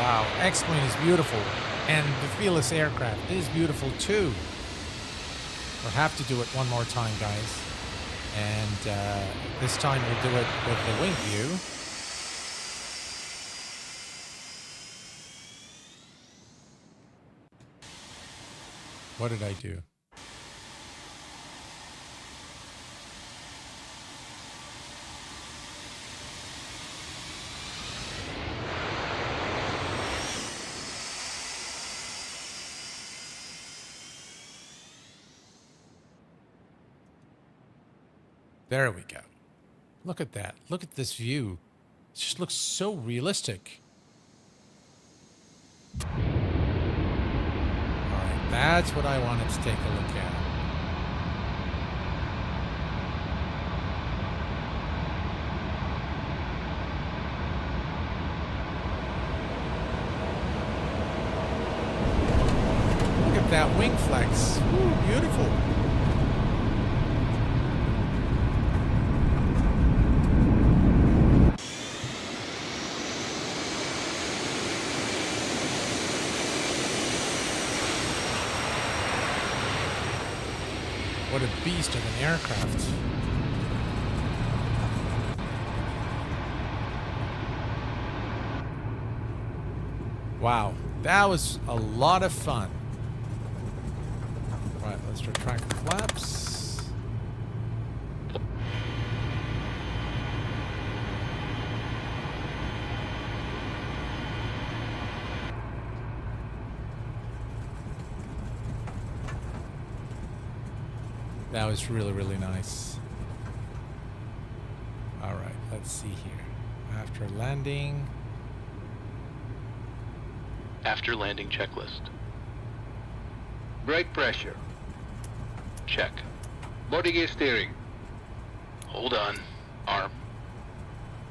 Wow, X-Plane is beautiful. And the Felis aircraft is beautiful too. We'll have to do it one more time, guys. And this time we'll do it with the wing view. What did I do? There we go. Look at that. Look at this view. It just looks so realistic. All right, that's what I wanted to take a look at. Look at that wing flex. Ooh, beautiful. What a beast of an aircraft. Wow, that was a lot of fun. Right, let's retract the flaps. That was really, really nice. All right, let's see here. After landing. After landing checklist. Brake pressure. Check. Body gear steering. Hold on. Arm.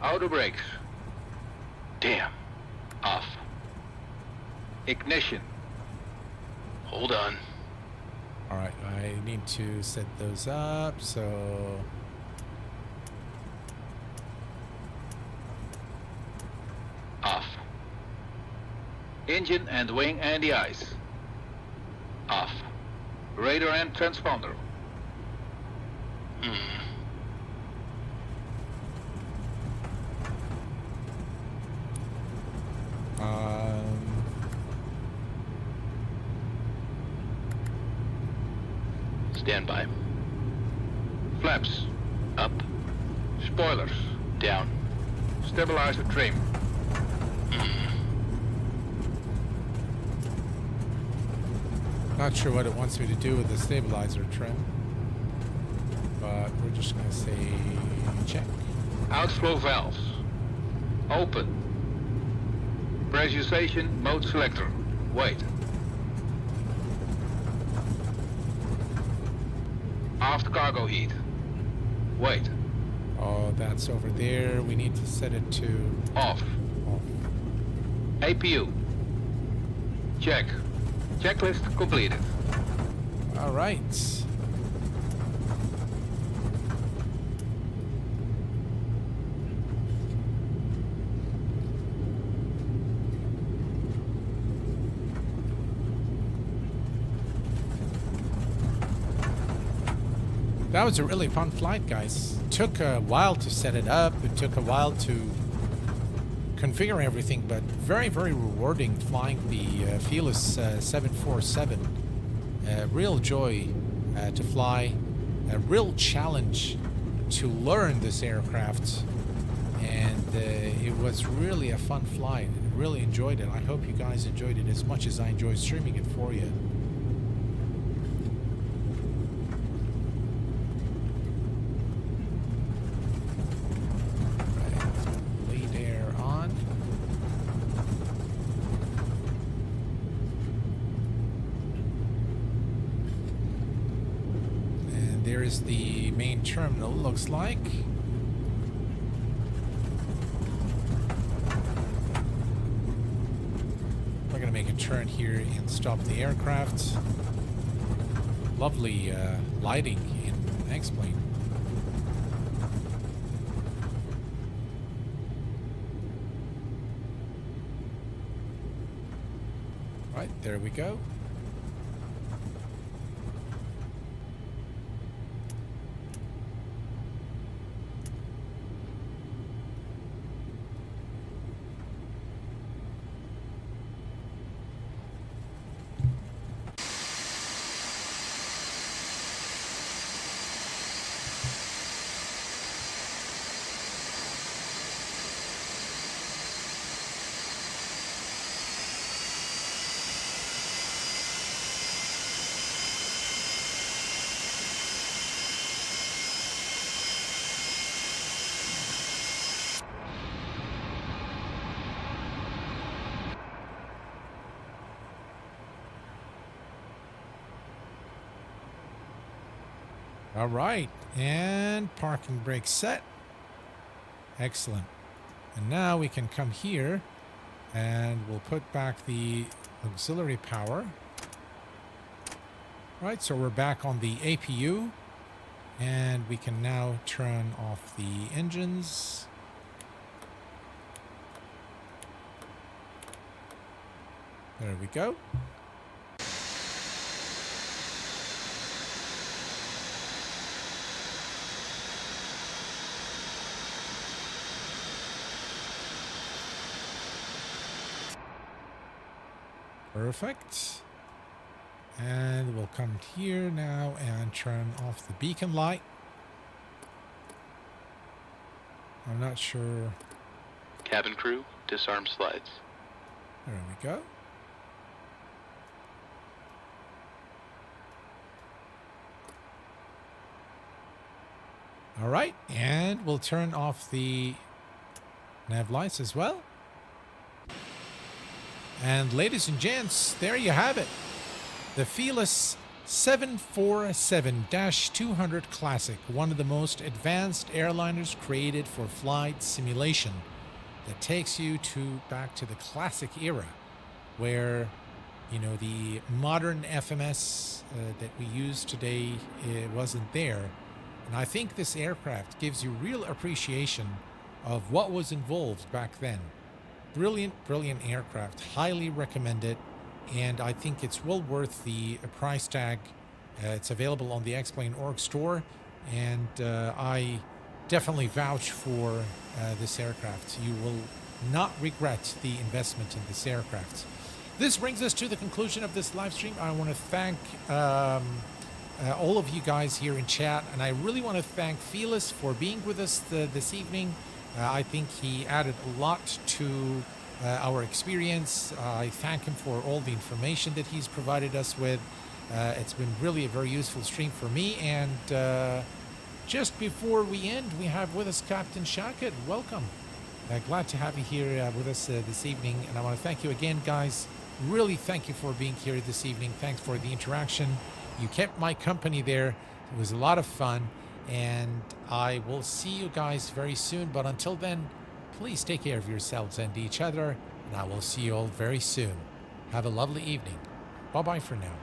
Auto brakes. Damn. Off. Ignition. Hold on. All right, I need to set those up, so... Off. Engine and wing anti-ice. Off. Radar and transponder. Stand by. Flaps. Up. Spoilers. Down. Stabilizer trim. Not sure what it wants me to do with the stabilizer trim, but we're just going to say check. Outflow valves. Open. Pressurization mode selector. Wait. Aft cargo heat. Wait. Oh, that's over there. We need to set it to Off. off. APU. Check. Checklist completed. All right. That was a really fun flight, guys. It took a while to set it up. It took a while to configure everything, but very, very rewarding flying the Felis 747. A real joy to fly. A real challenge to learn this aircraft. And it was really a fun flight. I really enjoyed it. I hope you guys enjoyed it as much as I enjoyed streaming it for you. There is the main terminal, looks like. We're gonna make a turn here and stop the aircraft. Lovely lighting in X-Plane. Right, there we go. All right, and parking brake set. Excellent. And now we can come here and we'll put back the auxiliary power. Right, so we're back on the APU and we can now turn off the engines. There we go. Perfect. And we'll come here now and turn off the beacon light. I'm not sure. Cabin crew, disarm slides. There we go. All right, and we'll turn off the nav lights as well. And ladies and gents, there you have it. The Felis 747-200 Classic, one of the most advanced airliners created for flight simulation that takes you back to the classic era where, you know, the modern FMS that we use today, it wasn't there. And I think this aircraft gives you real appreciation of what was involved back then. Brilliant, brilliant aircraft. Highly recommend it. And I think it's well worth the price tag. It's available on the X-Plane.org store. And I definitely vouch for this aircraft. You will not regret the investment in this aircraft. This brings us to the conclusion of this live stream. I want to thank all of you guys here in chat. And I really want to thank Felis for being with us this evening. I think he added a lot to our experience. I thank him for all the information that he's provided us with. It's been really a very useful stream for me. And just before we end, we have with us Captain Shackett. Welcome. Glad to have you here with us this evening. And I want to thank you again, guys. Really thank you for being here this evening. Thanks for the interaction. You kept my company there. It was a lot of fun. And I will see you guys very soon. But until then, please take care of yourselves and each other. And I will see you all very soon. Have a lovely evening. Bye-bye for now.